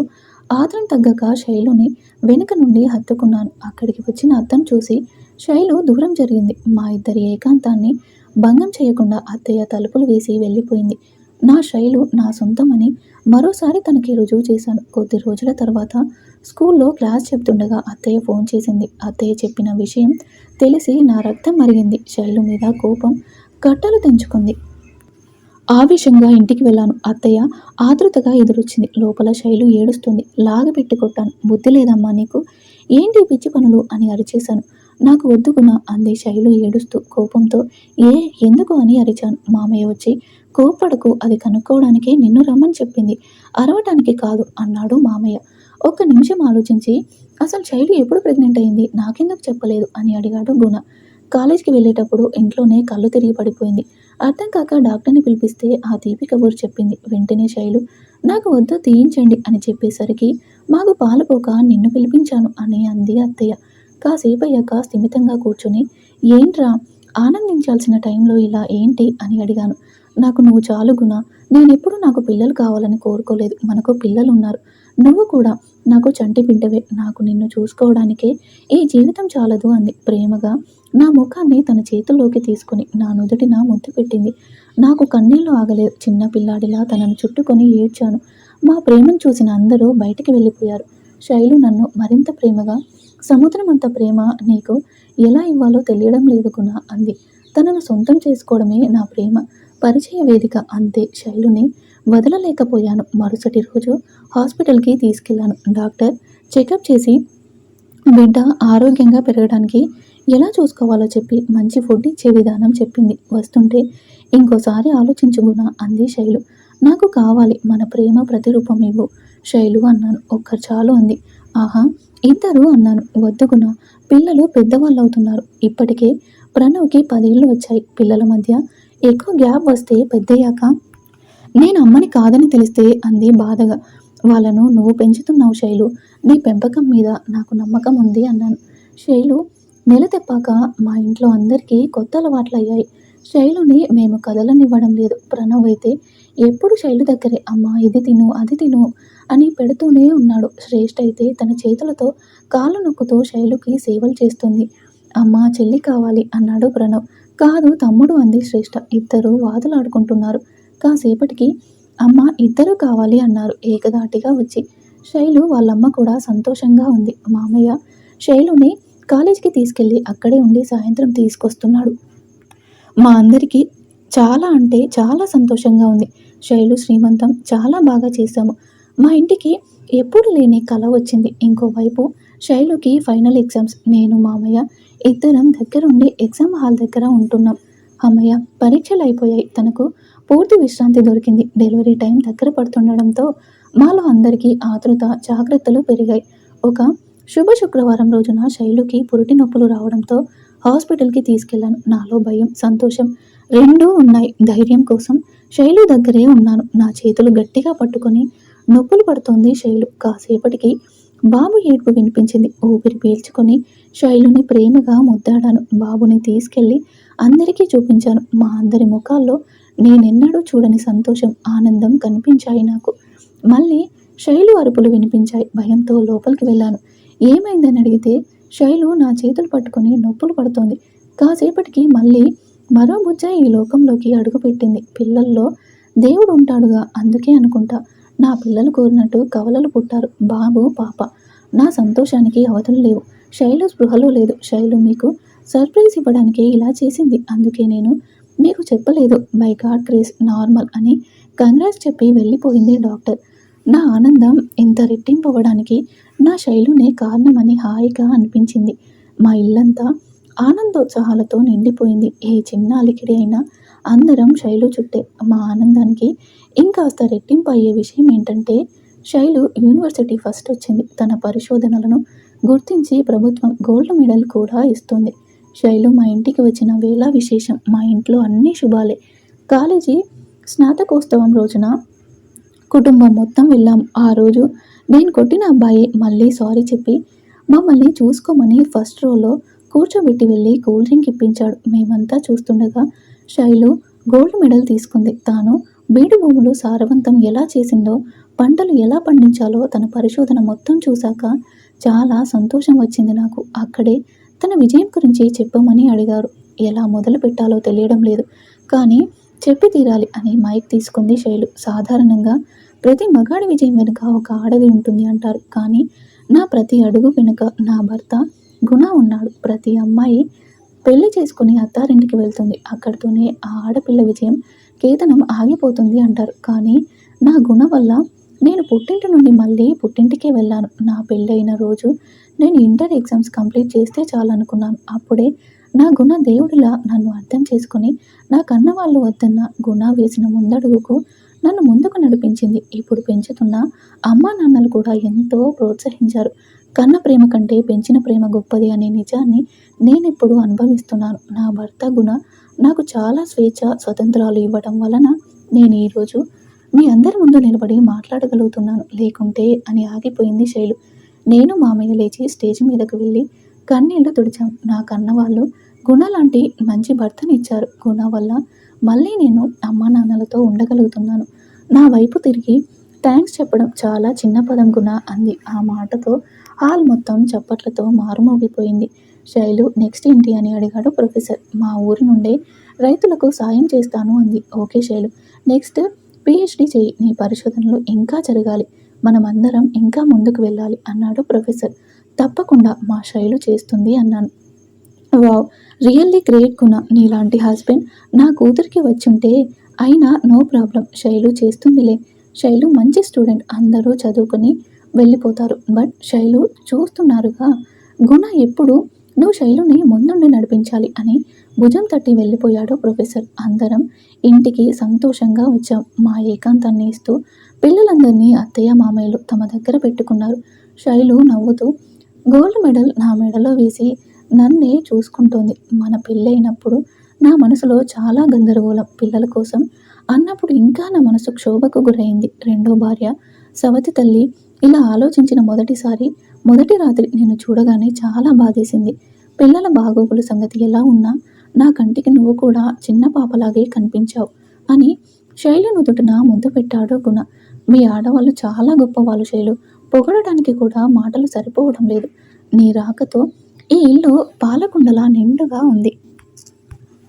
ఆత్రం తగ్గక శైలుని వెనుక నుండి హత్తుకున్నాను. అక్కడికి వచ్చిన అత్తను చూసి శైలు దూరం జరిగింది. మా ఇద్దరి ఏకాంతాన్ని భంగం చేయకుండా అత్తయ్య తలుపులు వేసి వెళ్ళిపోయింది. నా శైలు నా సొంతమని మరోసారి తనకి రుజువు చేశాను. కొద్ది రోజుల తర్వాత స్కూల్లో క్లాస్ చెప్తుండగా అత్తయ్య ఫోన్ చేసింది. అత్తయ్య చెప్పిన విషయం తెలిసి నా రక్తం మరిగింది. శైలు మీద కోపం కట్టలు తెంచుకుంది. ఆవేశంగా ఇంటికి వెళ్ళాను. అత్తయ్య ఆతృతగా ఎదురొచ్చింది. లోపల శైలు ఏడుస్తుంది. లాగబెట్టి కొట్టాను. బుద్ధి లేదమ్మా నీకు? ఏంటి ఈ పిచ్చి పనులు అని అరిచేశాను. నాకు వద్దు గుణ అంది శైలు ఏడుస్తూ కోపంతో. ఏ ఎందుకు అని అరిచాను. మామయ్య వచ్చి కోప్పడకు, అది కనుక్కోవడానికే నిన్ను రమ్మని చెప్పింది, అరవటానికి కాదు అన్నాడు మామయ్య. ఒక్క నిమిషం ఆలోచించి అసలు శైలు ఎప్పుడు ప్రెగ్నెంట్ అయింది, నాకెందుకు చెప్పలేదు అని అడిగాడు గుణ. కాలేజీకి వెళ్ళేటప్పుడు ఇంట్లోనే కళ్ళు తిరిగి పడిపోయింది. అర్థం కాక డాక్టర్ని పిలిపిస్తే ఆ తీపి కబురు చెప్పింది. వెంటనే శైలు నాకు వద్దు తీయించండి అని చెప్పేసరికి మాకు పాలుపోక నిన్ను పిలిపించాను అని అంది అత్తయ్య. కాసేపు అయ్యాక స్థిమితంగా కూర్చొని ఏంట్రా ఆనందించాల్సిన టైంలో ఇలా ఏంటి అని అడిగాను. నాకు నువ్వు చాలు గుణ, నేనెప్పుడు నాకు పిల్లలు కావాలని కోరుకోలేదు. మనకు పిల్లలు ఉన్నారు. నువ్వు కూడా నాకు చంటి బిడ్డవే. నాకు నిన్ను చూసుకోవడానికే ఈ జీవితం చాలదు అంది ప్రేమగా. నా ముఖాన్ని తన చేతుల్లోకి తీసుకుని నా నుదుటిన ముద్దు పెట్టింది. నాకు కన్నీళ్లు ఆగలేదు. చిన్న పిల్లాడిలా తనను చుట్టుకొని ఏడ్చాను. మా ప్రేమను చూసిన అందరూ బయటికి వెళ్ళిపోయారు. శైలు నన్ను మరింత ప్రేమగా సముద్రం అంత ప్రేమ నీకు ఎలా ఇవ్వాలో తెలియడం లేదు గుణ అంది. తనను సొంతం చేసుకోవడమే నా ప్రేమ పరిచయ వేదిక అంతే. శైలుని వదలలేకపోయాను. మరుసటి రోజు హాస్పిటల్కి తీసుకెళ్లాను. డాక్టర్ చెకప్ చేసి బిడ్డ ఆరోగ్యంగా పెరగడానికి ఎలా చూసుకోవాలో చెప్పి మంచి ఫుడ్ ఇచ్చే విధానం చెప్పింది. వస్తుంటే ఇంకోసారి ఆలోచించుగునా అంది శైలు. నాకు కావాలి మన ప్రేమ ప్రతిరూపం ఇవ్వు శైలు అన్నాను. ఒక్కరు చాలు అంది. ఆహా ఇద్దరు అన్నాను. వద్దుగునా, పిల్లలు పెద్దవాళ్ళు అవుతున్నారు. ఇప్పటికే ప్రణవ్కి 10 ఏళ్ళు వచ్చాయి. పిల్లల మధ్య ఎక్కువ గ్యాప్ వస్తే పెద్దయ్యాక నేను అమ్మని కాదని తెలిస్తే అంది బాధగా. వాళ్ళను నువ్వు పెంచుతున్నావు శైలు, నీ పెంపకం మీద నాకు నమ్మకం ఉంది అన్నాను. శైలు నెల తెప్పాక మా ఇంట్లో అందరికీ కొత్త అలవాట్లు అయ్యాయి. శైలుని మేము కదలనివ్వడం లేదు. ప్రణవ్ అయితే ఎప్పుడు శైలు దగ్గరే అమ్మ ఇది తిను అది తిను అని పెడుతూనే ఉన్నాడు. శ్రేష్ఠ అయితే తన చేతులతో కాళ్ళు నొక్కుతూ శైలుకి సేవలు చేస్తుంది. అమ్మ చెల్లి కావాలి అన్నాడు ప్రణవ్. కాదు తమ్ముడు అంది శ్రేష్ఠ. ఇద్దరు వాదులాడుకుంటున్నారు. కాసేపటికి అమ్మ ఇద్దరు కావాలి అన్నారు ఏకధాటిగా వచ్చి. శైలు వాళ్ళమ్మ కూడా సంతోషంగా ఉంది. మామయ్య శైలుని కాలేజీకి తీసుకెళ్ళి అక్కడే ఉండి సాయంత్రం తీసుకొస్తున్నాడు. మా అందరికీ చాలా అంటే చాలా సంతోషంగా ఉంది. శైలు శ్రీమంతం చాలా బాగా చేశాము. మా ఇంటికి ఎప్పుడు లేని కల వచ్చింది. ఇంకోవైపు శైలుకి ఫైనల్ ఎగ్జామ్స్. నేను మామయ్య ఇద్దరం దగ్గరుండి ఎగ్జామ్ హాల్ దగ్గర ఉంటున్నాం. అమ్మయ్య పరీక్షలు అయిపోయాయి. తనకు పూర్తి విశ్రాంతి దొరికింది. డెలివరీ టైం దగ్గర పడుతుండడంతో మాలో అందరికీ ఆతృత జాగ్రత్తలు పెరిగాయి. ఒక శుభ శుక్రవారం రోజున శైలుకి పురిటి నొప్పులు రావడంతో హాస్పిటల్కి తీసుకెళ్లాను. నాలో భయం సంతోషం రెండూ ఉన్నాయి. ధైర్యం కోసం శైలు దగ్గరే ఉన్నాను. నా చేతులు గట్టిగా పట్టుకొని నొప్పులు పడుతోంది శైలు. కాసేపటికి బాబు ఏడుపు వినిపించింది. ఊపిరి పీల్చుకొని శైలుని ప్రేమగా ముద్దాడాను. బాబుని తీసుకెళ్లి అందరికీ చూపించాను. మా అందరి ముఖాల్లో నేనెన్నడూ చూడని సంతోషం ఆనందం కనిపించాయి నాకు. మళ్ళీ శైలు అరుపులు వినిపించాయి. భయంతో లోపలికి వెళ్ళాను. ఏమైందని అడిగితే శైలు నా చేతులు పట్టుకొని నొప్పులు పడుతోంది. కాసేపటికి మళ్ళీ మరో బుజ్జ ఈ లోకంలోకి అడుగుపెట్టింది. పిల్లల్లో దేవుడు ఉంటాడుగా, అందుకే అనుకుంటా నా పిల్లలు కోరినట్టు కవలలు పుట్టారు. బాబు పాప. నా సంతోషానికి అవధులు లేవు. శైలు స్పృహలో లేదు. శైలు మీకు సర్ప్రైజ్ ఇవ్వడానికి ఇలా చేసింది. అందుకే నేను మీకు చెప్పలేదు. బై గాడ్ గ్రేస్ నార్మల్ అని కంగ్రాట్స్ చెప్పి వెళ్ళిపోయింది డాక్టర్. నా ఆనందం ఇంత రెట్టింపవ్వడానికి నా శైలునే కారణమని హాయిగా అనిపించింది. మా ఇల్లంతా ఆనందోత్సాహాలతో నిండిపోయింది. ఏ చిన్న అలికిడి అయినా అందరం శైలు చుట్టే. మా ఆనందానికి ఇంకాస్త రెట్టింపు అయ్యే విషయం ఏంటంటే శైలు యూనివర్సిటీ ఫస్ట్ వచ్చింది. తన పరిశోధనలను గుర్తించి ప్రభుత్వం గోల్డ్ మెడల్ కూడా ఇస్తుంది. శైలు మా ఇంటికి వచ్చిన వేళ విశేషం. మా ఇంట్లో అన్ని శుభాలే. కాలేజీ స్నాతకోత్సవం రోజున కుటుంబం మొత్తం వెళ్ళాం. ఆ రోజు నేను కొట్టిన అబ్బాయి మళ్ళీ సారీ చెప్పి మమ్మల్ని చూసుకోమని ఫస్ట్ రోలో కూర్చోబెట్టి వెళ్ళి కూల్ డ్రింక్ ఇప్పించాడు. మేమంతా చూస్తుండగా శైలు గోల్డ్ మెడల్ తీసుకుంది. తాను బీడు భూములు సారవంతం ఎలా చేసిందో, పంటలు ఎలా పండించాలో తన పరిశోధన మొత్తం చూశాక చాలా సంతోషం వచ్చింది నాకు. అక్కడే తన విజయం గురించి చెప్పమని అడిగారు. ఎలా మొదలు పెట్టాలో తెలియడం లేదు, కానీ చెప్పి తీరాలి అని మైక్ తీసుకుంది శైలు. సాధారణంగా ప్రతి మగాడి విజయం వెనుక ఒక ఆడది ఉంటుంది అంటారు. కానీ నా ప్రతి అడుగు వెనుక నా భర్త గుణ ఉన్నాడు. ప్రతి అమ్మాయి పెళ్లి చేసుకుని అత్తారింటికి వెళ్తుంది. అక్కడితోనే ఆ ఆడపిల్ల విజయం కేతనం ఆగిపోతుంది అంటారు. కానీ నా గుణ వల్ల నేను పుట్టింటి నుండి మళ్ళీ పుట్టింటికే వెళ్ళాను. నా పెళ్ళైన రోజు నేను ఇంటర్ ఎగ్జామ్స్ కంప్లీట్ చేస్తే చాలనుకున్నాను. అప్పుడే నా గుణ దేవుడిలా నన్ను అర్థం చేసుకొని నా కన్న వాళ్ళు వద్దన్న గుణ వేసిన ముందడుగుకు నన్ను ముందుకు నడిపించింది. ఇప్పుడు పెంచుతున్న అమ్మా నాన్నలు కూడా ఎంతో ప్రోత్సహించారు. కన్న ప్రేమ కంటే పెంచిన ప్రేమ గొప్పది అనే నిజాన్ని నేనిప్పుడు అనుభవిస్తున్నాను. నా భర్త గుణ నాకు చాలా స్వేచ్ఛ, స్వతంత్రాలు ఇవ్వడం వలన నేను ఈరోజు మీ అందరి ముందు నిలబడి మాట్లాడగలుగుతున్నాను. లేకుంటే అని ఆగిపోయింది శైలు. నేను మామయ్య లేచి స్టేజ్ మీదకు వెళ్ళి కన్నీళ్లు తుడిచాం. నా కన్నవాళ్ళు గుణ లాంటి మంచి భర్తనిచ్చారు. గుణ వల్ల మళ్ళీ నేను అమ్మా నాన్నలతో ఉండగలుగుతున్నాను. నా వైపు తిరిగి థ్యాంక్స్ చెప్పడం చాలా చిన్న పదం గుణ అంది. ఆ మాటతో హాల్ మొత్తం చప్పట్లతో మారుమోగిపోయింది. శైలు నెక్స్ట్ ఏంటి అని అడిగాడు ప్రొఫెసర్. మా ఊరి నుండే రైతులకు సాయం చేస్తాను అంది. ఓకే శైలు, నెక్స్ట్ పిహెచ్డి చెయ్యి. నీ పరిశోధనలు ఇంకా జరగాలి. మనమందరం ఇంకా ముందుకు వెళ్ళాలి అన్నాడు ప్రొఫెసర్. తప్పకుండా మా శైలు చేస్తుంది అన్నాను. వావ్, రియల్లీ గ్రేట్ గుణ. నీలాంటి హస్బెండ్ నా కూతురికి వచ్చుంటే అయినా నో ప్రాబ్లం. శైలు చేస్తుందిలే. శైలు మంచి స్టూడెంట్, అందరూ చదువుకొని వెళ్ళిపోతారు. బట్ శైలు చూస్తున్నారుగా గుణ ఎప్పుడు నువ్వు శైలుని ముందుండి నడిపించాలి అని భుజం తట్టి వెళ్ళిపోయాడు ప్రొఫెసర్. అందరం ఇంటికి సంతోషంగా వచ్చాం. మా ఏకాంతాన్ని ఇస్తూ పిల్లలందరినీ అత్తయ్య మామయ్యలు తమ దగ్గర పెట్టుకున్నారు. శైలు నవ్వుతూ గోల్డ్ మెడల్ నా మెడలో వేసి నన్నే చూసుకుంటోంది. మన పెళ్ళైనప్పుడు నా మనసులో చాలా గందరగోళం. పిల్లల కోసం అన్నప్పుడు ఇంకా నా మనసు క్షోభకు గురైంది. రెండో భార్య సవతి తల్లి ఇలా ఆలోచించిన మొదటి రాత్రి నేను చూడగానే చాలా బాధేసింది. పిల్లల బాగోగుల సంగతి ఎలా ఉన్నా నా కంటికి నువ్వు కూడా చిన్న పాపలాగే కనిపించావు అని శైలు నుదుటిన ముద్దు పెట్టాడు గుణ. మీ ఆడవాళ్ళు చాలా గొప్పవాళ్ళు శైలు. పొగడడానికి కూడా మాటలు సరిపోవడం లేదు. నీ రాకతో ఈ ఇల్లు పాలకుండలా నిండుగా ఉంది.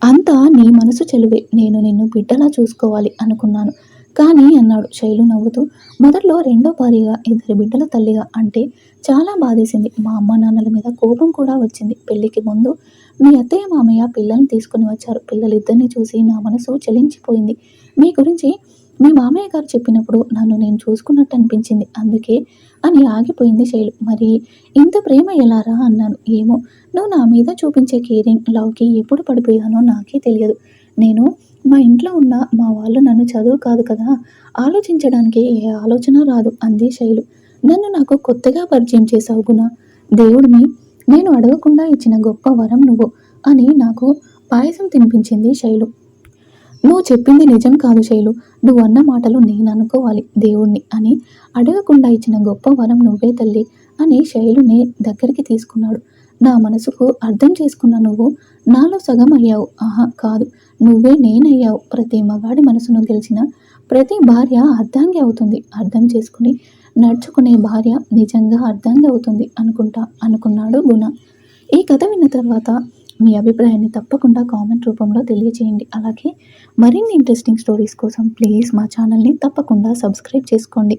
అంతా నీ మనసు చెలువే. నేను నిన్ను బిడ్డలా చూసుకోవాలి అనుకున్నాను కానీ అన్నాడు శైలు నవ్వుతూ. మొదట్లో రెండో భార్యగా, ఇద్దరి బిడ్డల తల్లిగా అంటే చాలా బాధేసింది. మా అమ్మ నాన్నల మీద కోపం కూడా వచ్చింది. పెళ్లికి ముందు మీ అత్తయ్య మామయ్య పిల్లల్ని తీసుకుని వచ్చారు. పిల్లలిద్దరిని చూసి నా మనసు చలించిపోయింది. మీ గురించి మీ మామయ్య గారు చెప్పినప్పుడు నన్ను నేను చూసుకున్నట్టు అనిపించింది. అందుకే అని ఆగిపోయింది శైలు. మరి ఇంత ప్రేమ ఎలారా అన్నాను. ఏమో, నువ్వు నా మీద చూపించే కేరింగ్, లవ్కి ఎప్పుడు పడిపోయానో నాకే తెలియదు. నేను మా ఇంట్లో ఉన్న మా వాళ్ళు నన్ను చదువు కాదు కదా ఆలోచించడానికి ఏ ఆలోచన రాదు అంది శైలు. నన్ను నాకు కొత్తగా పరిచయం చేసావు గుణ. దేవుడిని నేను అడగకుండా ఇచ్చిన గొప్ప వరం నువ్వు అని నాకు పాయసం తినిపించింది శైలు. నువ్వు చెప్పింది నిజం కాదు శైలు. నువ్వు అన్న మాటలు నేను అనుకోవాలి. దేవుణ్ణి అని అడగకుండా ఇచ్చిన గొప్ప వరం నువ్వే తల్లి అని శైలుని దగ్గరికి తీసుకున్నాడు. నా మనసుకు అర్థం చేసుకున్న నువ్వు నాలో సగం అయ్యావు. ఆహా కాదు, నువ్వే నేనయ్యావు. ప్రతి మగాడి మనసును గెలిచిన ప్రతి భార్య అర్ధాంగి అవుతుంది. అర్థం చేసుకుని నడుచుకునే భార్య నిజంగా అర్ధాంగి అవుతుంది అనుకున్నాడు గుణ. ఈ కథ విన్న తర్వాత మీ అభిప్రాయాన్ని తప్పకుండా కామెంట్ రూపంలో తెలియజేయండి. అలాగే మరిన్ని ఇంట్రెస్టింగ్ స్టోరీస్ కోసం ప్లీజ్ మా ఛానల్ని తప్పకుండా సబ్స్క్రైబ్ చేసుకోండి.